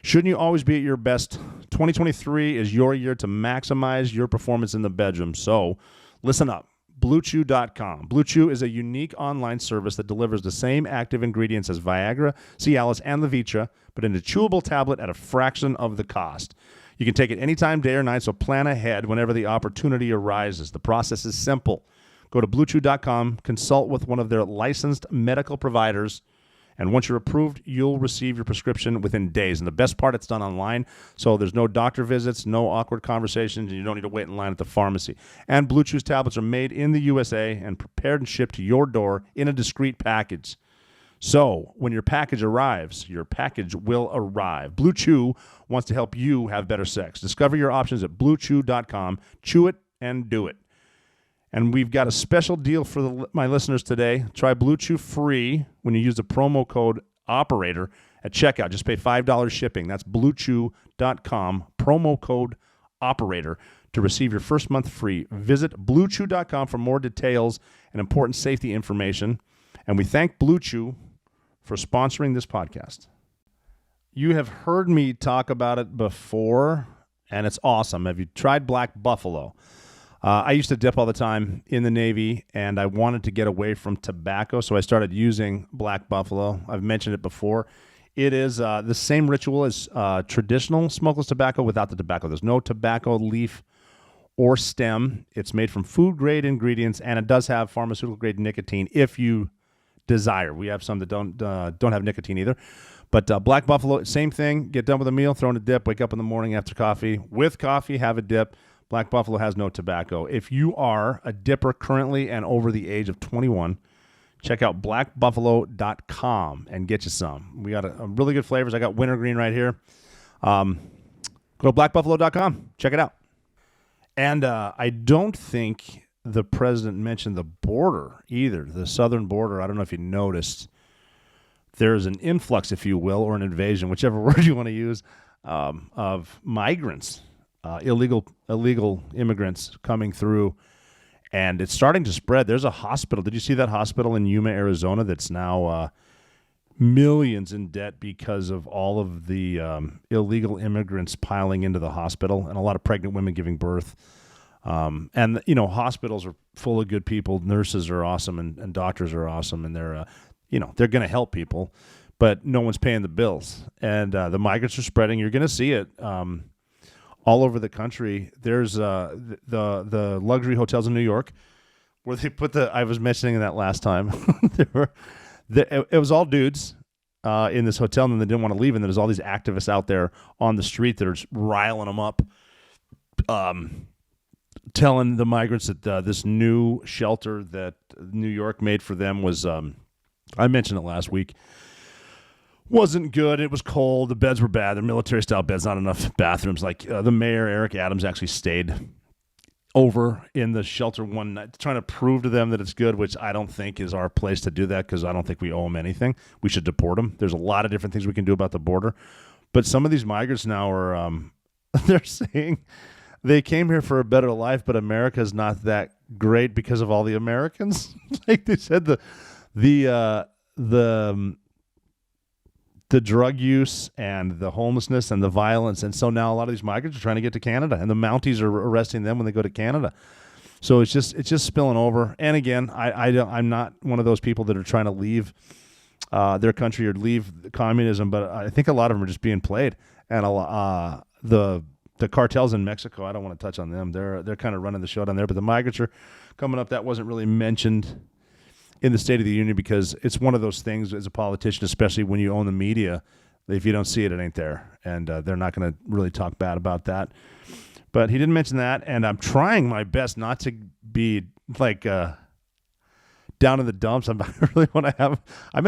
Shouldn't you always be at your best? 2023 is your year to maximize your performance in the bedroom. So listen up. BlueChew.com. Blue Chew is a unique online service that delivers the same active ingredients as Viagra, Cialis, and Levitra, but in a chewable tablet at a fraction of the cost. You can take it anytime, day or night, so plan ahead whenever the opportunity arises. The process is simple. Go to BlueChew.com, consult with one of their licensed medical providers, and once you're approved, you'll receive your prescription within days. And the best part, it's done online, so there's no doctor visits, no awkward conversations, and you don't need to wait in line at the pharmacy. And Blue Chew's tablets are made in the USA and prepared and shipped to your door in a discreet package. So when your package arrives, your package will arrive. Blue Chew wants to help you have better sex. Discover your options at BlueChew.com. Chew it and do it. And we've got a special deal for my listeners today. Try Blue Chew free when you use the promo code operator at checkout. Just pay $5 shipping. That's BlueChew.com, promo code operator to receive your first month free. Visit BlueChew.com for more details and important safety information. And we thank Blue Chew for sponsoring this podcast. You have heard me talk about it before, and it's awesome. Have you tried Black Buffalo? I used to dip all the time in the Navy, and I wanted to get away from tobacco, so I started using Black Buffalo. I've mentioned it before. It is the same ritual as traditional smokeless tobacco without the tobacco. There's no tobacco leaf or stem. It's made from food-grade ingredients, and it does have pharmaceutical-grade nicotine if you desire. We have some that don't have nicotine either. But Black Buffalo, same thing. Get done with a meal, throw in a dip, wake up in the morning after coffee. With coffee, have a dip. Black Buffalo has no tobacco. If you are a dipper currently and over the age of 21, check out blackbuffalo.com and get you some. We got a really good flavors. I got wintergreen right here. Go to blackbuffalo.com. Check it out. And I don't think the president mentioned the border either, the southern border. I don't know if you noticed. There's an influx, if you will, or an invasion, whichever word you want to use, of migrants, illegal immigrants coming through, and it's starting to spread. There's a hospital. Did you see that hospital in Yuma, Arizona, that's now millions in debt because of all of the illegal immigrants piling into the hospital and a lot of pregnant women giving birth? And, you know, hospitals are full of good people. Nurses are awesome and doctors are awesome, and they're going to help people, but no one's paying the bills. And the migrants are spreading. You're going to see it all over the country. There's the luxury hotels in New York where they put I was mentioning that last time. It was all dudes in this hotel, and then they didn't want to leave, and there's all these activists out there on the street that are just riling them up, telling the migrants that this new shelter that New York made for them was, I mentioned it last week, wasn't good. It was cold. The beds were bad. They're military-style beds, not enough bathrooms. Like the mayor, Eric Adams, actually stayed over in the shelter one night trying to prove to them that it's good, which I don't think is our place to do that because I don't think we owe them anything. We should deport them. There's a lot of different things we can do about the border. But some of these migrants now are they're saying they came here for a better life, but America's not that great because of all the Americans. Like they said, the drug use and the homelessness and the violence, and so now a lot of these migrants are trying to get to Canada, and the Mounties are arresting them when they go to Canada. So it's just spilling over. And again, I'm not one of those people that are trying to leave their country or leave communism, but I think a lot of them are just being played. And the cartels in Mexico, I don't want to touch on them. They're kind of running the show down there. But the migrants are coming up. That wasn't really mentioned in the State of the Union because it's one of those things as a politician, especially when you own the media, if you don't see it, it ain't there. And they're not going to really talk bad about that. But he didn't mention that, and I'm trying my best not to be like down in the dumps. I'm in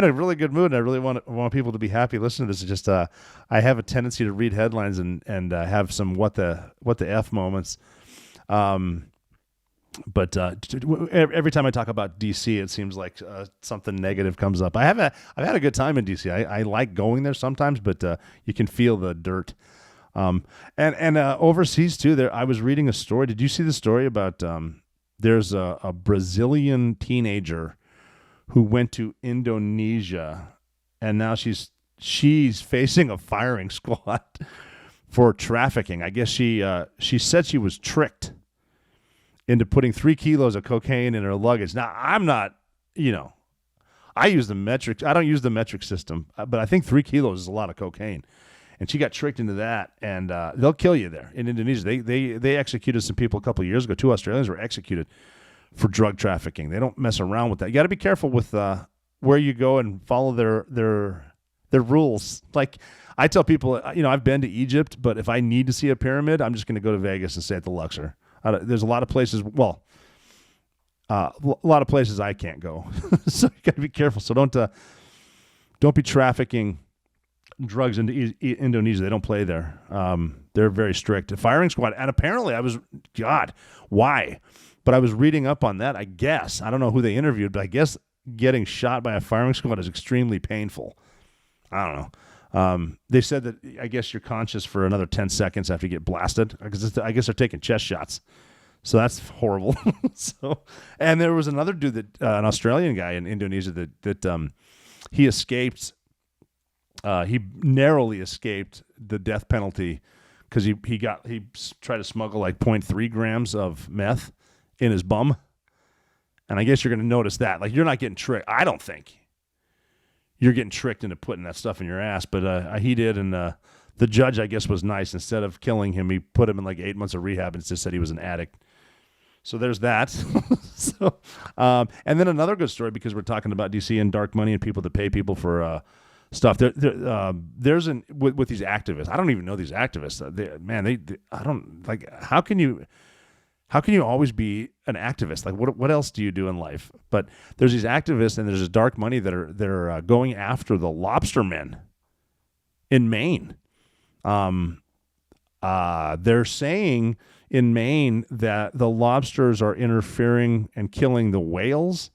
a really good mood, and I really want people to be happy listening to this. It's just I have a tendency to read headlines and have some what the F moments. But every time I talk about D.C., it seems like something negative comes up. I've had a good time in D.C. I like going there sometimes, but you can feel the dirt. And overseas too. There, I was reading a story. Did you see the story about? There's a Brazilian teenager who went to Indonesia, and now she's facing a firing squad for trafficking. I guess she said she was tricked into putting 3 kilos of cocaine in her luggage. Now, I'm not, I use the metric. I don't use the metric system, but I think 3 kilos is a lot of cocaine. And she got tricked into that, and they'll kill you there in Indonesia. They executed some people a couple of years ago. 2 Australians were executed for drug trafficking. They don't mess around with that. You got to be careful with where you go and follow their rules. Like I tell people, I've been to Egypt, but if I need to see a pyramid, I'm just going to go to Vegas and stay at the Luxor. There's a lot of places. Well, a lot of places I can't go, so you got to be careful. So don't be trafficking drugs into Indonesia. They don't play there. They're very strict. The firing squad, and apparently why? But I was reading up on that. I guess I don't know who they interviewed, but I guess getting shot by a firing squad is extremely painful. I don't know. They said that I guess you're conscious for another 10 seconds after you get blasted. I guess they're taking chest shots. So that's horrible. And there was another dude that an Australian guy in Indonesia that he escaped. He narrowly escaped the death penalty because he tried to smuggle like 0.3 grams of meth in his bum. And I guess you're going to notice that. Like, you're not getting tricked. I don't think you're getting tricked into putting that stuff in your ass, but he did. And the judge, I guess, was nice. Instead of killing him, he put him in like 8 months of rehab and just said he was an addict. So there's that. And then another good story, because we're talking about DC and dark money and people that pay people for stuff. With these activists. I don't even know these activists. I don't like. How can you always be an activist? Like, what else do you do in life? But there's these activists, and there's this dark money that are going after the lobstermen in Maine. They're saying in Maine that the lobsters are interfering and killing the whales,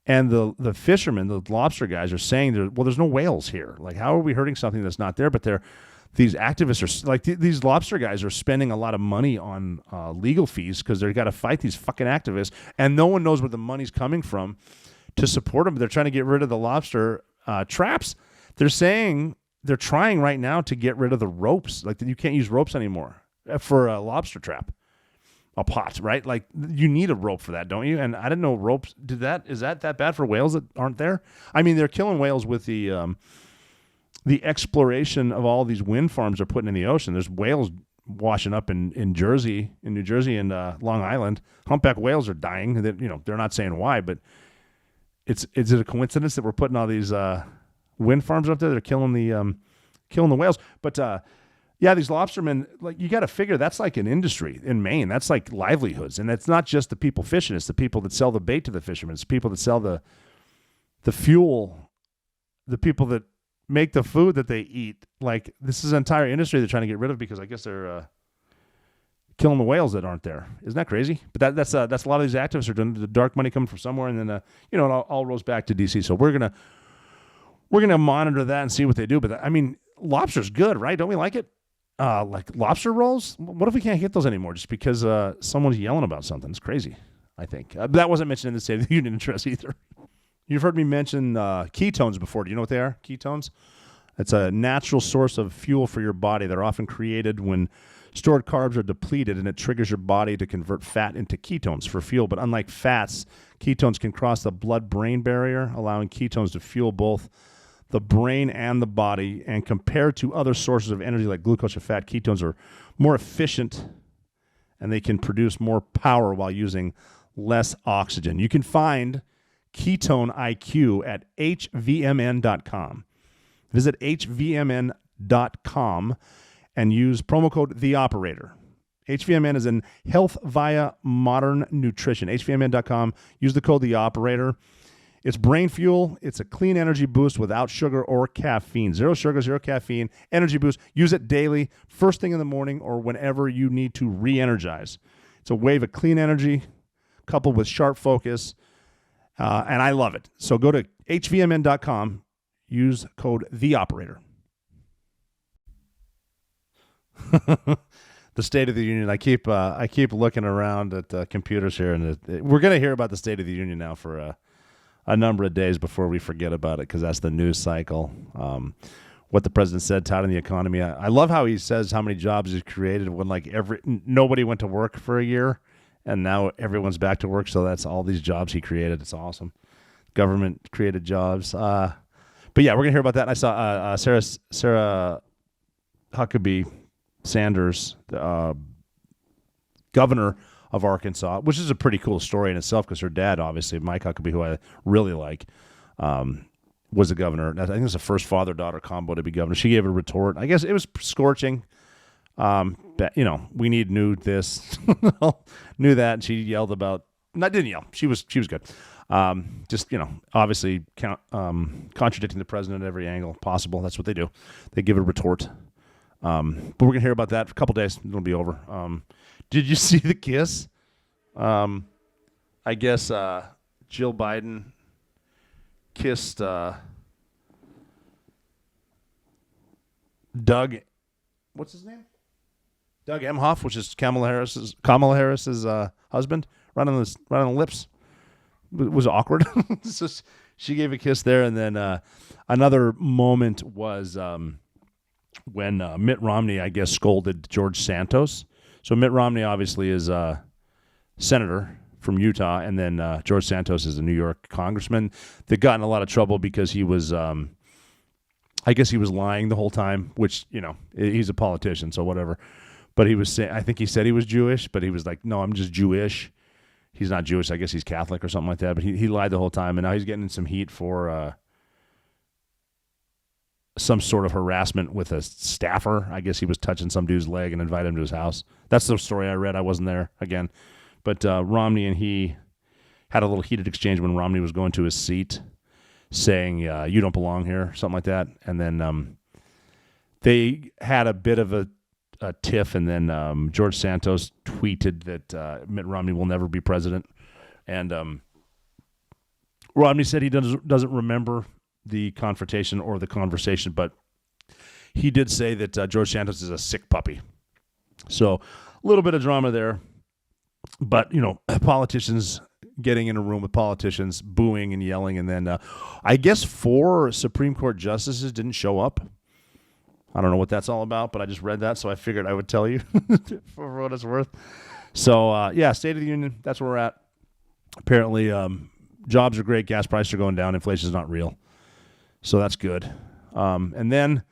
and the fishermen, the lobster guys, are saying there's no whales here. Like, how are we hurting something that's not there? But these activists are like these lobster guys are spending a lot of money on legal fees because they've got to fight these fucking activists, and no one knows where the money's coming from to support them. They're trying to get rid of the lobster traps. They're saying they're trying right now to get rid of the ropes. Like, you can't use ropes anymore for a lobster trap, a pot, right? Like, you need a rope for that, don't you? And I didn't know ropes is that bad for whales that aren't there? I mean, they're killing whales with the exploration of all these wind farms they're putting in the ocean. There's whales washing up in New Jersey, and Long Island. Humpback whales are dying. They're not saying why, but is it a coincidence that we're putting all these wind farms up there? They're killing the whales. But these lobstermen, like, you got to figure that's like an industry in Maine. That's like livelihoods, and it's not just the people fishing. It's the people that sell the bait to the fishermen. It's the people that sell the fuel. The people that make the food that they eat. Like, this is an entire industry they're trying to get rid of because I guess they're killing the whales that aren't there. Isn't that crazy? But that's a lot of these activists are doing. The dark money coming from somewhere, and then it all rolls back to DC. So we're gonna monitor that and see what they do. But lobster's good, right? Don't we like it? Like lobster rolls. What if we can't get those anymore just because someone's yelling about something? It's crazy. I think that wasn't mentioned in the State of the Union address either. You've heard me mention ketones before. Do you know what they are? Ketones? It's a natural source of fuel for your body. They're often created when stored carbs are depleted, and it triggers your body to convert fat into ketones for fuel. But unlike fats, ketones can cross the blood-brain barrier, allowing ketones to fuel both the brain and the body. And compared to other sources of energy like glucose or fat, ketones are more efficient, and they can produce more power while using less oxygen. You can find Ketone IQ at hvmn.com. Visit hvmn.com and use promo code THEOPERATOR. HVMN is in health via modern nutrition. hvmn.com. Use the code THEOPERATOR. It's brain fuel. It's a clean energy boost without sugar or caffeine. Zero sugar, zero caffeine. Energy boost. Use it daily, first thing in the morning, or whenever you need to re-energize. It's a wave of clean energy coupled with sharp focus. And I love it. So go to hvmn.com, use code THEOPERATOR. The State of the Union. I keep looking around at computers here, and we're going to hear about the State of the Union now for a number of days before we forget about it, because that's the news cycle. What the president said, touting the economy. I love how he says how many jobs he's created when nobody went to work for a year. And now everyone's back to work, so that's all these jobs he created. It's awesome. Government created jobs. But yeah, we're going to hear about that. And I saw Sarah Huckabee Sanders, governor of Arkansas, which is a pretty cool story in itself because her dad, obviously, Mike Huckabee, who I really like, was a governor. I think it was the first father-daughter combo to be governor. She gave a retort. I guess it was scorching. But, we need new this, knew that. And she yelled about, didn't yell. She was good. Obviously contradicting the president at every angle possible. That's what they do. They give a retort. But we're going to hear about that for a couple days. It'll be over. Did you see the kiss? I guess Jill Biden kissed Doug, what's his name? Doug Emhoff, which is Kamala Harris's husband, right on the lips. It was awkward. So she gave a kiss there, and then another moment was when Mitt Romney, I guess, scolded George Santos. So Mitt Romney obviously is a senator from Utah, and then George Santos is a New York congressman that got in a lot of trouble because he was, I guess he was lying the whole time, which, he's a politician, so whatever. But he was saying, I think he said he was Jewish, but he was like, no, I'm just Jewish. He's not Jewish. I guess he's Catholic or something like that. But he lied the whole time, and now he's getting in some heat for some sort of harassment with a staffer. I guess he was touching some dude's leg and invited him to his house. That's the story I read. I wasn't there again. But Romney and he had a little heated exchange when Romney was going to his seat, saying, you don't belong here, something like that. And then they had a bit of a tiff, and then George Santos tweeted that Mitt Romney will never be president. And Romney said he doesn't remember the confrontation or the conversation, but he did say that George Santos is a sick puppy. So a little bit of drama there. But, politicians getting in a room with politicians, booing and yelling, and then I guess 4 Supreme Court justices didn't show up. I don't know what that's all about, but I just read that, so I figured I would tell you for what it's worth. So, State of the Union, that's where we're at. Apparently, jobs are great, gas prices are going down, inflation is not real. So that's good. And then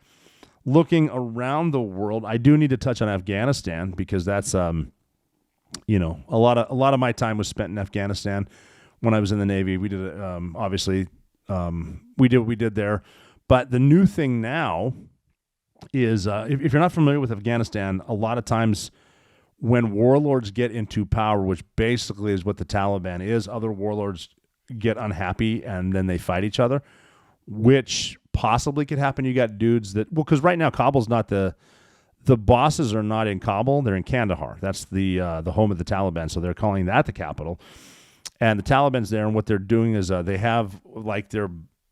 looking around the world, I do need to touch on Afghanistan because that's, a lot of my time was spent in Afghanistan when I was in the Navy. We did, obviously, we did what we did there. But the new thing now is if you're not familiar with Afghanistan, a lot of times when warlords get into power, which basically is what the Taliban is, other warlords get unhappy and then they fight each other, which possibly could happen. You got dudes that, because right now Kabul's not the bosses are not in Kabul, they're in Kandahar. That's the home of the Taliban, so they're calling that the capital. And the Taliban's there, and what they're doing is they have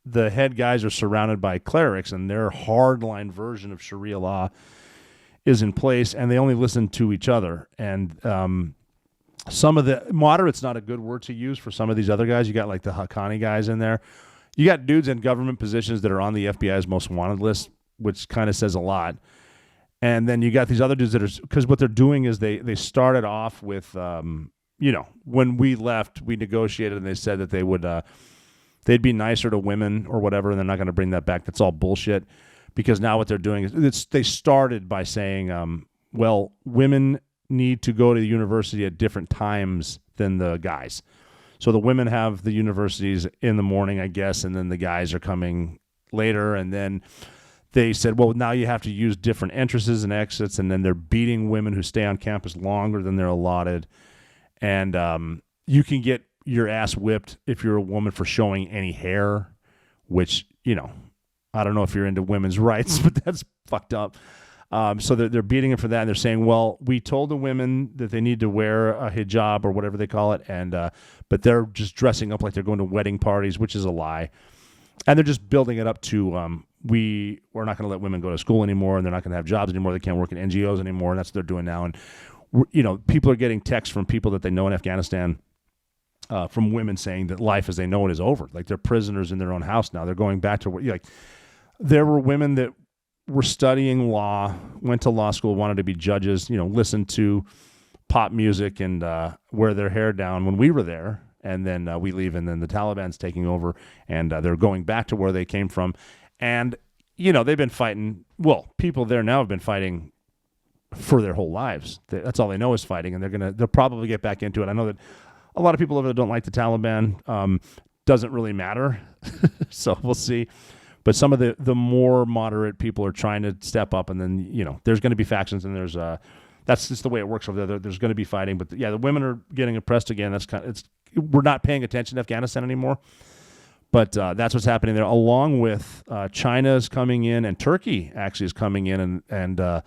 the head guys are surrounded by clerics, and their hardline version of Sharia law is in place, and they only listen to each other. And some of the moderate's not a good word to use for some of these other guys. You got like the Haqqani guys in there. You got dudes in government positions that are on the FBI's most wanted list, which kind of says a lot. And then you got these other dudes that are, because what they're doing is they started off with, when we left, we negotiated and they said that they would, they'd be nicer to women or whatever, and they're not going to bring that back. That's all bullshit, because now what they're doing is they started by saying, well, women need to go to the university at different times than the guys. So the women have the universities in the morning, I guess, and then the guys are coming later, and then they said, well, now you have to use different entrances and exits, and then they're beating women who stay on campus longer than they're allotted. And you can get your ass whipped if you're a woman for showing any hair, which, I don't know if you're into women's rights, but that's fucked up. So they're beating them for that, and they're saying, well, we told the women that they need to wear a hijab or whatever they call it, and but they're just dressing up like they're going to wedding parties, which is a lie. And they're just building it up to we're not going to let women go to school anymore, and they're not going to have jobs anymore. They can't work in NGOs anymore, and that's what they're doing now. And people are getting texts from people that they know in Afghanistan, from women saying that life as they know it is over. Like, they're prisoners in their own house now. They're going back to there were women that were studying law, went to law school, wanted to be judges, listened to pop music and wear their hair down when we were there. And then we leave, and then the Taliban's taking over, and they're going back to where they came from. And, they've been fighting. Well, people there now have been fighting for their whole lives. That's all they know is fighting, and they'll probably get back into it. I know that a lot of people over there don't like the Taliban. Doesn't really matter. So we'll see. But some of the more moderate people are trying to step up, and then, there's going to be factions, and there's that's just the way it works over there. There's going to be fighting, but the women are getting oppressed again. We're not paying attention to Afghanistan anymore. But that's what's happening there, along with China's coming in, and Turkey actually is coming in, and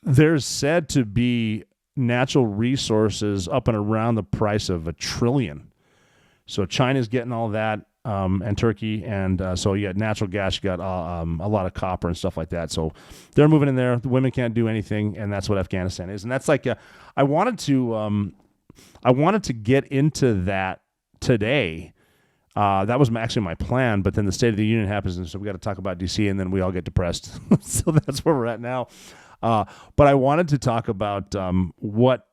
there's said to be natural resources up and around the price of $1 trillion. So China's getting all that. and Turkey, and so you got natural gas, you got a lot of copper and stuff like that. So they're moving in there. The women can't do anything, and that's what Afghanistan is. And that's like I wanted to get into that today. That was actually my plan, but then the State of the Union happens, and so we got to talk about D.C., and then we all get depressed. So that's where we're at now. But I wanted to talk about what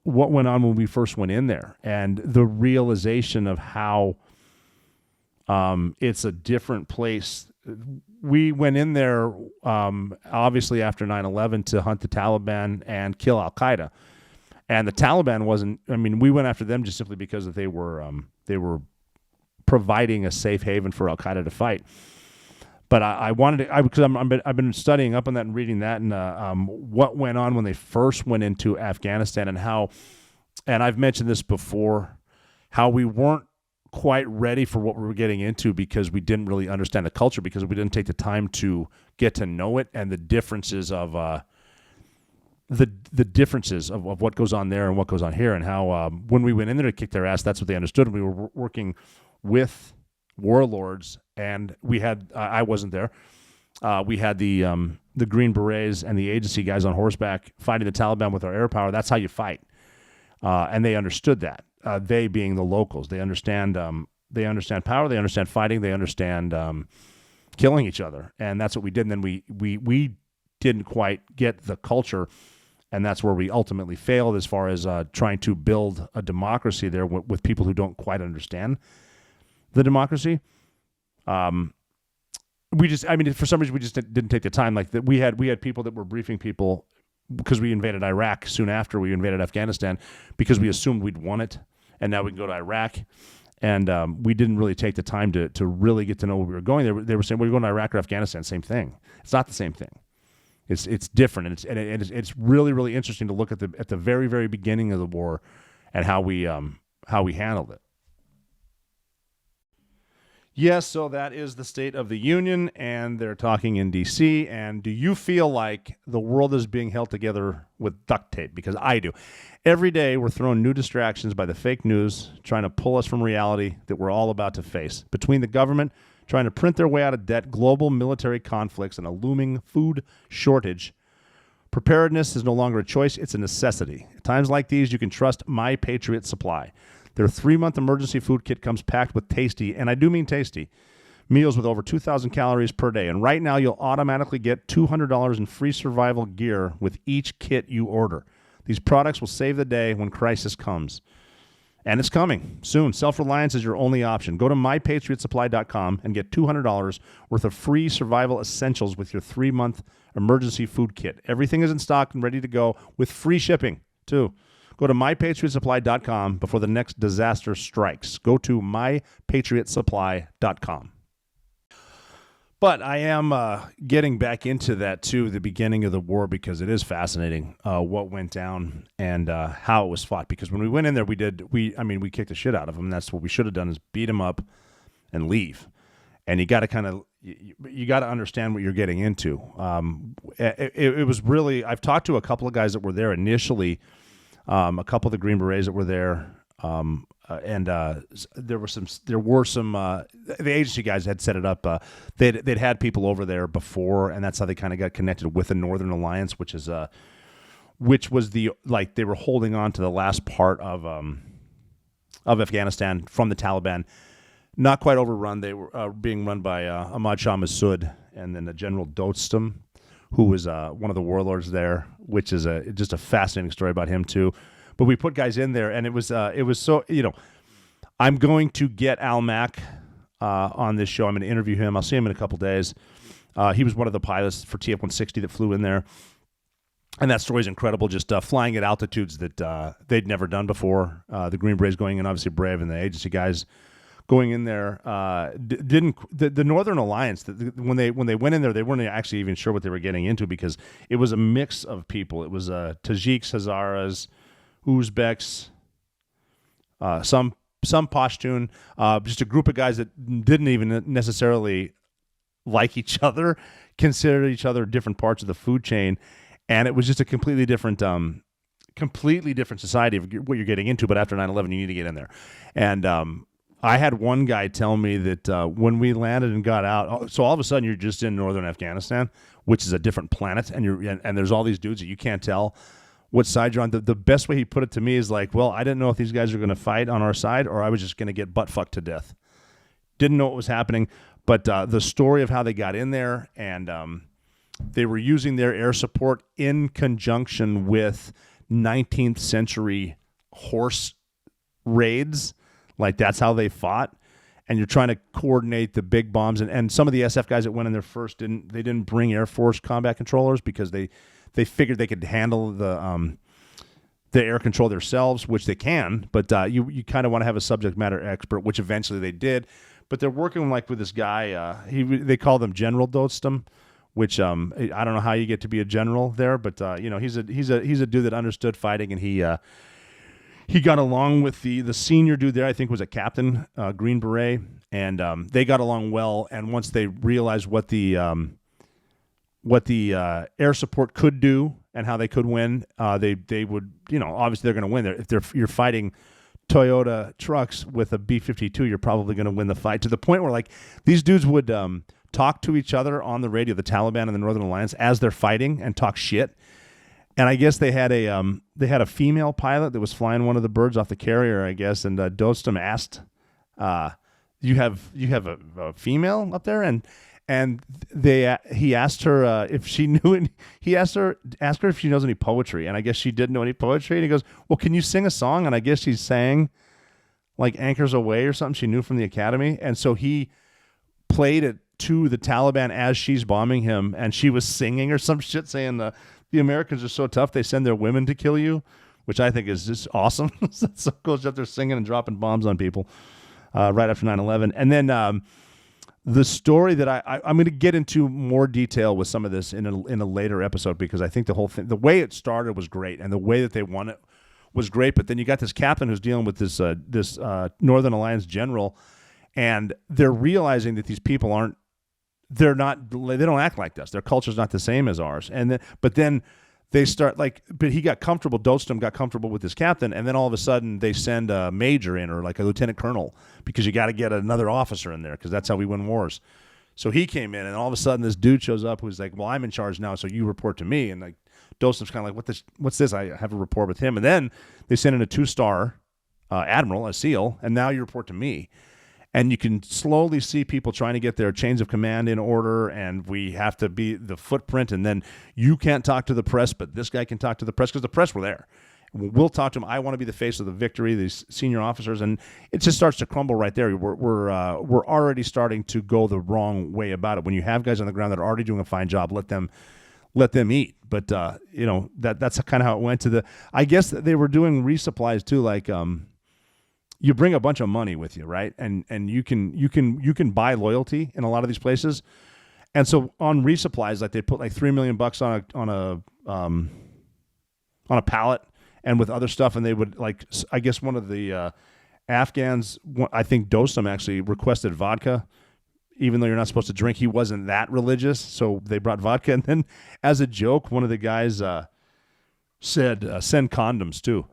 went on when we first went in there, and the realization of how it's a different place. We went in there obviously after 9/11 to hunt the Taliban and kill Al-Qaeda. And the Taliban wasn't, I mean, we went after them just simply because they were providing a safe haven for Al-Qaeda to fight. But I wanted to, because I've been studying up on that and reading that, and what went on when they first went into Afghanistan, and how, and I've mentioned this before, how we weren't quite ready for what we were getting into because we didn't really understand the culture, because we didn't take the time to get to know it, and the differences of the differences of what goes on there and what goes on here, and how when we went in there to kick their ass, that's what they understood. And we were working with warlords, and we had I wasn't there. We had the Green Berets and the agency guys on horseback fighting the Taliban with our air power. That's how you fight, and they understood that. They being the locals, they understand power, they understand fighting, they understand killing each other, and that's what we did. And then we didn't quite get the culture, and that's where we ultimately failed as far as trying to build a democracy there with people who don't quite understand the democracy. We just, I mean, for some reason, we just didn't take the time. Like that, we had people that were briefing people because we invaded Iraq soon after we invaded Afghanistan, because we assumed we'd won it, and now we can go to Iraq. And we didn't really take the time to really get to know where we were going. They were saying, well, you're going to Iraq or Afghanistan, same thing. It's not the same thing. It's different, and it's really, really interesting to look at the very, very beginning of the war and how we handled it. Yes, so that is the State of the Union, and they're talking in D.C., and do you feel like the world is being held together with duct tape? Because I do. Every day we're thrown new distractions by the fake news, trying to pull us from reality that we're all about to face. Between the government trying to print their way out of debt, global military conflicts, and a looming food shortage, preparedness is no longer a choice, it's a necessity. At times like these, you can trust My Patriot Supply. Their 3-month emergency food kit comes packed with tasty, and I do mean tasty, meals with over 2,000 calories per day. And right now, you'll automatically get $200 in free survival gear with each kit you order. These products will save the day when crisis comes. And it's coming soon. Self-reliance is your only option. Go to MyPatriotSupply.com and get $200 worth of free survival essentials with your 3-month emergency food kit. Everything is in stock and ready to go with free shipping, too. Go to MyPatriotSupply.com before the next disaster strikes. Go to MyPatriotSupply.com. But I am getting back into that, too, the beginning of the war, because it is fascinating what went down and how it was fought. Because when we went in there, we kicked the shit out of them. That's what we should have done, is beat them up and leave. And you got to you got to understand what you're getting into. It was really, I've talked to a couple of guys that were there initially, a couple of the Green Berets that were there, and there were some. The agency guys had set it up. They'd had people over there before, and that's how they kind of got connected with the Northern Alliance, which was they were holding on to the last part of Afghanistan from the Taliban. Not quite overrun. They were being run by Ahmad Shah Massoud, and then the General Dostum, who was one of the warlords there, which is just a fascinating story about him too. But we put guys in there, and it was so, I'm going to get Al Mack on this show. I'm going to interview him. I'll see him in a couple days. He was one of the pilots for TF-160 that flew in there, and that story is incredible. Just flying at altitudes that they'd never done before. The Green Berets going in, obviously brave, and the agency guys going in there the Northern Alliance. When they went in there, they weren't actually even sure what they were getting into, because it was a mix of people. It was Tajiks, Hazaras, Uzbeks, some Pashtun, just a group of guys that didn't even necessarily like each other, considered each other different parts of the food chain, and it was just a completely different society of what you're getting into. But after 9/11, you need to get in there, and I had one guy tell me that when we landed and got out, so all of a sudden you're just in northern Afghanistan, which is a different planet, and there's all these dudes that you can't tell what side you're on. The best way he put it to me is like, well, I didn't know if these guys are going to fight on our side or I was just going to get butt fucked to death. Didn't know what was happening, but the story of how they got in there and they were using their air support in conjunction with 19th century horse raids. Like that's how they fought. And you're trying to coordinate the big bombs. And some of the SF guys that went in there first didn't bring Air Force combat controllers because they figured they could handle the air control themselves, which they can. But you kind of want to have a subject matter expert, which eventually they did. But they're working like with this guy. They call them General Dostum, which I don't know how you get to be a general there, but he's a dude that understood fighting, and he got along with the senior dude there. I think was a captain, Green Beret, and they got along well. And once they realized what the air support could do and how they could win, they would, obviously they're going to win. If you're fighting Toyota trucks with a B-52, you're probably going to win the fight, to the point where like these dudes would talk to each other on the radio, the Taliban and the Northern Alliance, as they're fighting and talk shit. And I guess they had a female pilot that was flying one of the birds off the carrier, I guess. And Dostum asked, "You have a female up there?" And he asked her if she knew any. He asked her if she knows any poetry, and I guess she didn't know any poetry. And he goes, "Well, can you sing a song?" And I guess she sang like "Anchors Aweigh" or something she knew from the academy. And so he played it to the Taliban as she's bombing him, and she was singing or some shit saying the Americans are so tough they send their women to kill you, which I think is just awesome. That's so cool. She's up there singing and dropping bombs on people right after 9/11. And then the story that I'm going to get into more detail with some of this in a later episode, because I think the whole thing, the way it started was great, and the way that they won it was great. But then you got this captain who's dealing with this Northern Alliance general, and they're realizing that these people they don't act like us. Their culture's not the same as ours. But then they start but he got comfortable. Dostum got comfortable with his captain, and then all of a sudden they send a major in, or like a lieutenant colonel, because you got to get another officer in there, because that's how we win wars. So he came in, and all of a sudden this dude shows up who's like, "Well, I'm in charge now, so you report to me." And like Dostum's kind of like, "What's this? I have a rapport with him." And then they send in a 2-star admiral, a SEAL, and now you report to me. And you can slowly see people trying to get their chains of command in order, and we have to be the footprint. And then you can't talk to the press, but this guy can talk to the press, because the press were there. We'll talk to them. I want to be the face of the victory, these senior officers, and it just starts to crumble right there. We're already starting to go the wrong way about it. When you have guys on the ground that are already doing a fine job, let them eat. But that's kind of how it went to the. I guess they were doing resupplies too, like. You bring a bunch of money with you, right? And you can buy loyalty in a lot of these places. And so on resupplies, like they put like $3 million on a pallet, and with other stuff, and they would like, I guess one of the Afghans, I think Dostum actually requested vodka, even though you're not supposed to drink. He wasn't that religious, so they brought vodka. And then as a joke, one of the guys said, "Send condoms too."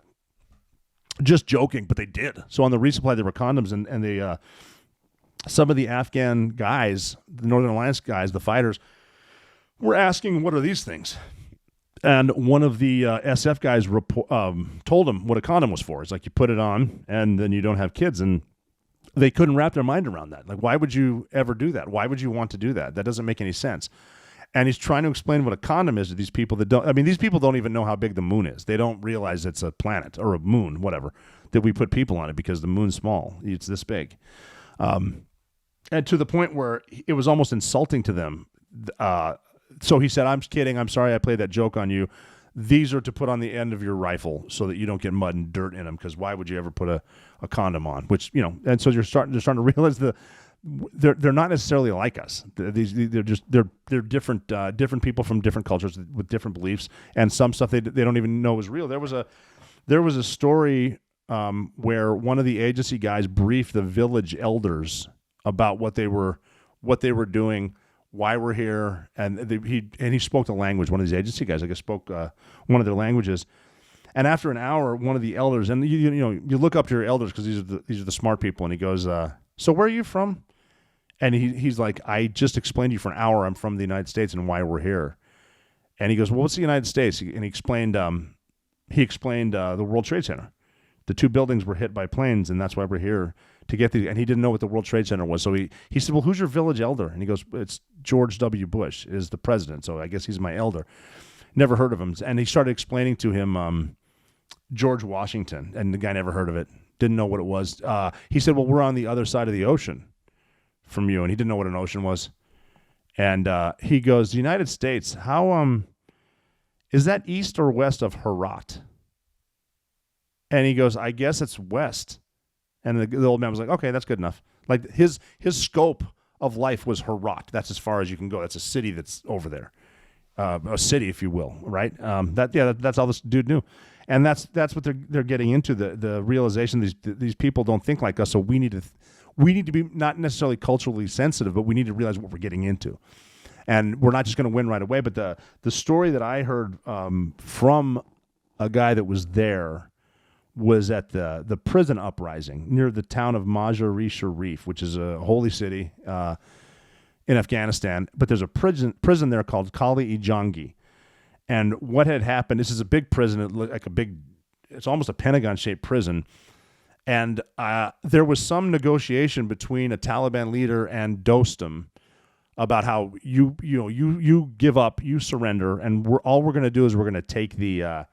Just joking, but they did. So on the resupply, there were condoms, and they some of the Afghan guys, the Northern Alliance guys, the fighters, were asking, "What are these things?" And one of the SF guys told him what a condom was for. It's like you put it on, and then you don't have kids. And they couldn't wrap their mind around that. Like, why would you ever do that? Why would you want to do that? That doesn't make any sense. And he's trying to explain what a condom is to these people that don't. I mean, these people don't even know how big the moon is. They don't realize it's a planet or a moon, whatever, that we put people on it, because the moon's small. It's this big. And to the point where it was almost insulting to them. So he said, "I'm kidding. I'm sorry I played that joke on you. These are to put on the end of your rifle so that you don't get mud and dirt in them, because why would you ever put a condom on?" Which, and so they're starting to realize they're not necessarily like us. They're different people from different cultures with different beliefs, and some stuff they don't even know is real. There was a story where one of the agency guys briefed the village elders about what they were doing, why we're here, and he spoke the language. One of these agency guys, I guess, spoke one of their languages. And after an hour, one of the elders, and you look up to your elders because these are the smart people, and he goes, "So where are you from?" And he's like, "I just explained to you for an hour. I'm from the United States and why we're here." And he goes, "Well, what's the United States?" And he explained the World Trade Center. The 2 buildings were hit by planes, and that's why we're here to get these. And he didn't know what the World Trade Center was, so he said, "Well, who's your village elder?" And he goes, "It's George W. Bush is the president, so I guess he's my elder." Never heard of him, and he started explaining to him George Washington, and the guy never heard of it, didn't know what it was. He said, "Well, we're on the other side of the ocean from you," and he didn't know what an ocean was. And he goes, "The United States, how is that east or west of Herat?" And he goes, "I guess it's west." And the old man was like, "Okay, that's good enough." Like his scope of life was Herat. That's as far as you can go. That's a city that's over there, a city, if you will, right? That's all this dude knew, and that's what they're getting into, the realization these people don't think like us. So we need to be not necessarily culturally sensitive, but we need to realize what we're getting into, and we're not just going to win right away. But the story that I heard from a guy that was there was at the prison uprising near the town of Mazar-e-Sharif, which is a holy city in Afghanistan. But there's a prison there called Kali-e-Janggi. And what had happened, this is a big prison. It looked like it's almost a Pentagon-shaped prison. And there was some negotiation between a Taliban leader and Dostum about how you give up, you surrender, and all we're going to do is we're going to take the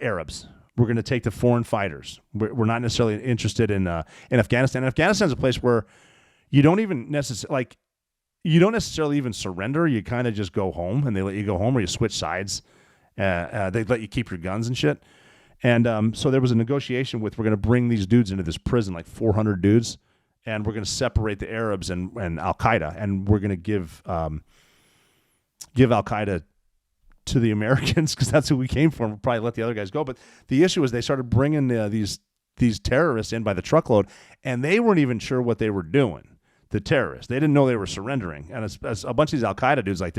Arabs. We're going to take the foreign fighters. We're not necessarily interested in Afghanistan. And Afghanistan's a place where you don't necessarily even surrender. You kind of just go home, and they let you go home, or you switch sides. They let you keep your guns and shit. And so there was a negotiation we're going to bring these dudes into this prison, like 400 dudes, and we're going to separate the Arabs and Al-Qaeda, and we're going to give Al-Qaeda to the Americans because that's who we came for. We'll probably let the other guys go. But the issue is they started bringing these terrorists in by the truckload, and they weren't even sure what they were doing. The terrorists, they didn't know they were surrendering. And it's a bunch of these Al-Qaeda dudes, I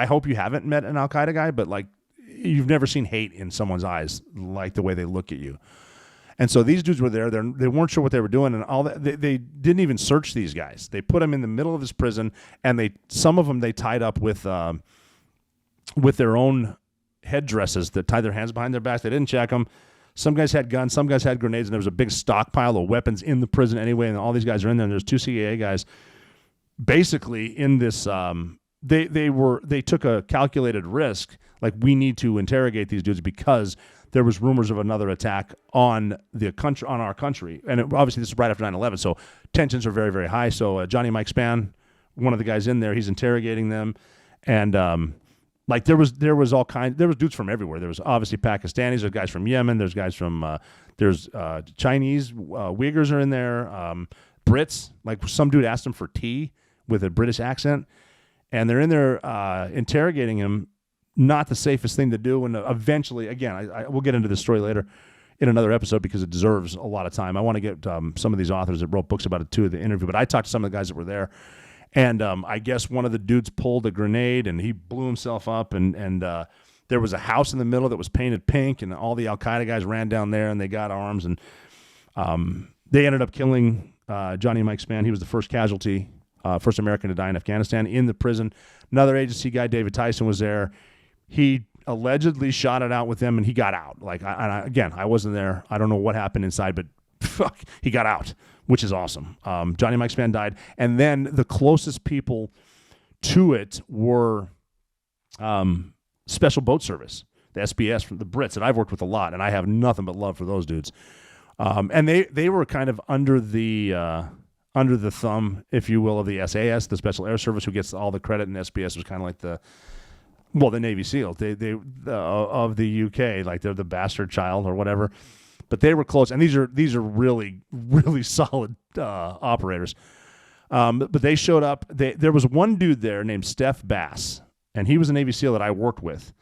hope you haven't met an Al-Qaeda guy, but like you've never seen hate in someone's eyes like the way they look at you. And so these dudes were there. They weren't sure what they were doing, and all that. They didn't even search these guys. They put them in the middle of this prison, and some of them they tied up with their own headdresses that tied their hands behind their backs. They didn't check them. Some guys had guns, some guys had grenades, and there was a big stockpile of weapons in the prison anyway, and all these guys are in there, and there's 2 CIA guys basically in this they took a calculated risk, like we need to interrogate these dudes because there was rumors of another attack on our country. And obviously this is right after 9/11, so tensions are very, very high. So Johnny Mike Spann, one of the guys in there, he's interrogating them, and there was dudes from everywhere. There was obviously Pakistanis, there's guys from Yemen, there's guys from there's Chinese, Uyghurs are in there, Brits. Like some dude asked him for tea with a British accent, and they're in there interrogating him. Not the safest thing to do, and eventually, again, we'll get into this story later in another episode because it deserves a lot of time. I want to get some of these authors that wrote books about it too, the interview, but I talked to some of the guys that were there. And I guess one of the dudes pulled a grenade and he blew himself up. And there was a house in the middle that was painted pink, and all the Al-Qaeda guys ran down there and they got arms. And they ended up killing Johnny Mike Spann. He was the first casualty, first American to die in Afghanistan in the prison. Another agency guy, David Tyson, was there. He allegedly shot it out with them, and he got out. I wasn't there. I don't know what happened inside, but fuck, he got out, which is awesome. Johnny Mike Spann died. And then the closest people to it were Special Boat Service, the SBS from the Brits that I've worked with a lot, and I have nothing but love for those dudes. And they were kind of under the thumb, if you will, of the SAS, the Special Air Service, who gets all the credit, and SBS was kind of like the Navy SEAL of the UK, like they're the bastard child or whatever. But they were close, and these are really, really solid operators. But they showed up. There was one dude there named Steph Bass, and he was a Navy SEAL that I worked with.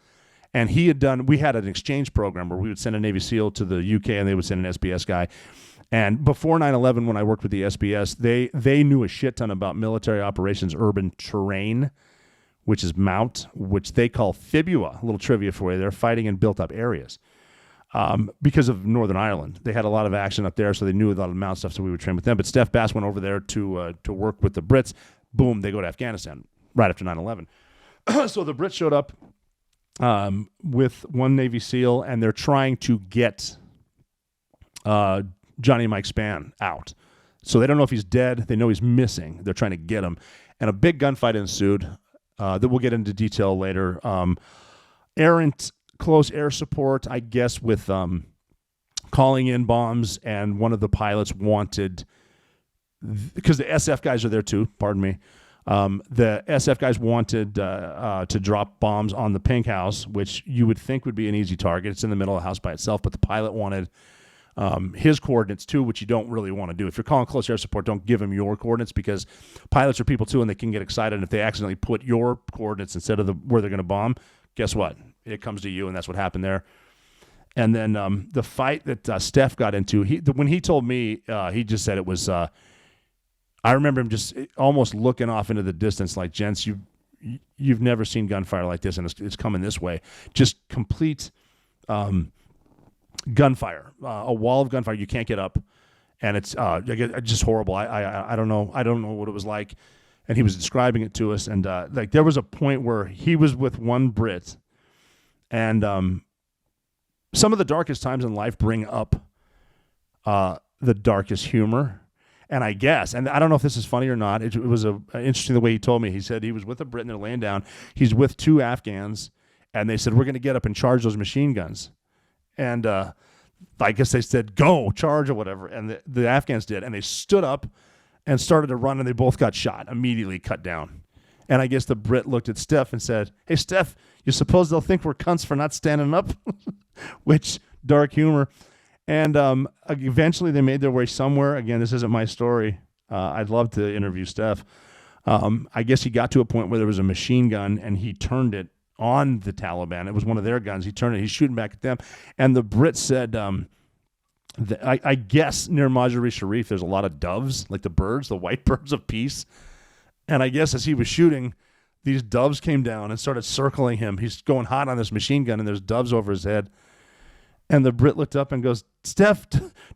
And we had an exchange program where we would send a Navy SEAL to the UK, and they would send an SBS guy. And before 9/11, when I worked with the SBS, they knew a shit ton about military operations, urban terrain, which is Mount, which they call Fibua. A little trivia for you. They're fighting in built-up areas because of Northern Ireland. They had a lot of action up there, so they knew a lot of Mount stuff, so we would train with them. But Steph Bass went over there to work with the Brits. Boom, they go to Afghanistan right after 9/11. So the Brits showed up with one Navy SEAL, and they're trying to get Johnny Mike Spann out. So they don't know if he's dead. They know he's missing. They're trying to get him. And a big gunfight ensued that we'll get into detail later. Errant close air support, I guess, with calling in bombs, and one of the pilots wanted, because the SF guys are there too, pardon me, the SF guys wanted to drop bombs on the Pink House, which you would think would be an easy target. It's in the middle of the house by itself, but the pilot wanted his coordinates too, which you don't really want to do. If you're calling close air support, don't give him your coordinates, because pilots are people too, and they can get excited. And if they accidentally put your coordinates instead of where they're going to bomb, guess what? It comes to you, and that's what happened there. And then the fight that Steph got into, when he told me, he just said it was, I remember him just almost looking off into the distance like, gents, you've never seen gunfire like this, and it's coming this way. Just complete gunfire, a wall of gunfire. You can't get up, and it's just horrible. I don't know what it was like, and he was describing it to us. And like there was a point where he was with one Brit, and some of the darkest times in life bring up the darkest humor. And I guess, and I don't know if this is funny or not, it was interesting the way he told me. He said he was with a Brit and they're laying down. He's with two Afghans, and they said, we're going to get up and charge those machine guns. And I guess they said, go, charge or whatever. And the Afghans did, and they stood up and started to run, and they both got shot, immediately cut down. And I guess the Brit looked at Steph and said, hey, Steph, you suppose they'll think we're cunts for not standing up? Which, dark humor. And eventually they made their way somewhere. Again, this isn't my story. I'd love to interview Steph. I guess he got to a point where there was a machine gun, and he turned it on the Taliban. It was one of their guns. He turned it. He's shooting back at them. And the Brits said, I guess near Mazar-e-Sharif, there's a lot of doves, like the birds, the white birds of peace. And I guess as he was shooting, these doves came down and started circling him. He's going hot on this machine gun, and there's doves over his head. And the Brit looked up and goes, Steph,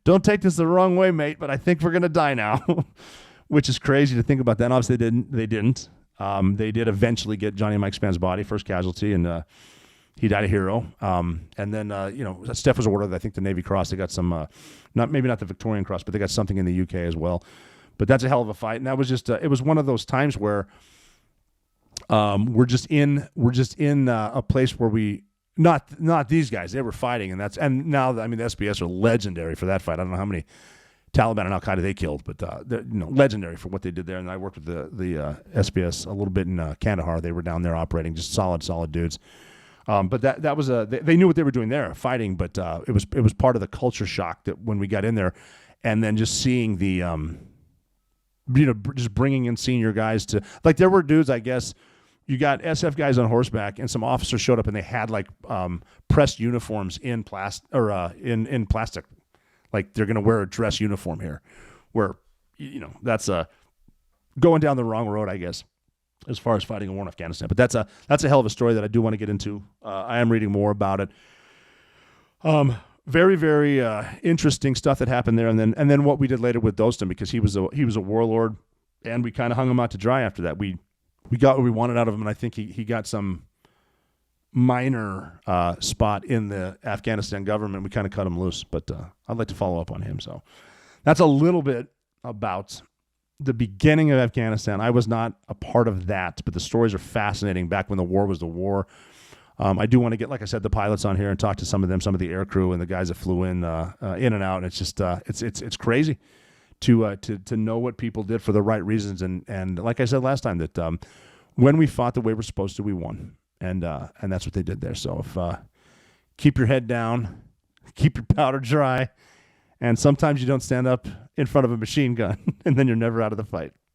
don't take this the wrong way, mate, but I think we're going to die now, which is crazy to think about that. And obviously they didn't. They did eventually get Johnny Mike Spann's body, first casualty, and he died a hero. And then, Steph was awarded, I think, the Navy Cross. They got some, maybe not the Victorian Cross, but they got something in the UK as well. But that's a hell of a fight. And that was just, it was one of those times where we're just in a place where we, not these guys, they were fighting, and now the SBS are legendary for that fight. I don't know how many Taliban and Al Qaeda they killed, but they're legendary for what they did there. And I worked with the SBS a little bit in Kandahar. They were down there operating, just solid dudes. But that was they knew what they were doing there, fighting. But it was part of the culture shock that when we got in there, and then just seeing the just bringing in senior guys to, like, there were dudes, I guess. You got SF guys on horseback, and some officers showed up, and they had like pressed uniforms in plastic, like they're going to wear a dress uniform here, where that's going down the wrong road, I guess, as far as fighting a war in Afghanistan. But that's a hell of a story that I do want to get into. I am reading more about it. Very, very interesting stuff that happened there, and then what we did later with Dostum, because he was a warlord, and we kind of hung him out to dry after that. We got what we wanted out of him, and I think he got some minor spot in the Afghanistan government. We kind of cut him loose, but I'd like to follow up on him. So that's a little bit about the beginning of Afghanistan. I was not a part of that, but the stories are fascinating back when the war was the war. I do want to get, like I said, the pilots on here and talk to some of them, some of the air crew and the guys that flew in and out. And it's just it's crazy to know what people did for the right reasons. And like I said last time, that when we fought the way we're supposed to, we won. And that's what they did there. So if keep your head down, keep your powder dry, and sometimes you don't stand up in front of a machine gun, and then you're never out of the fight.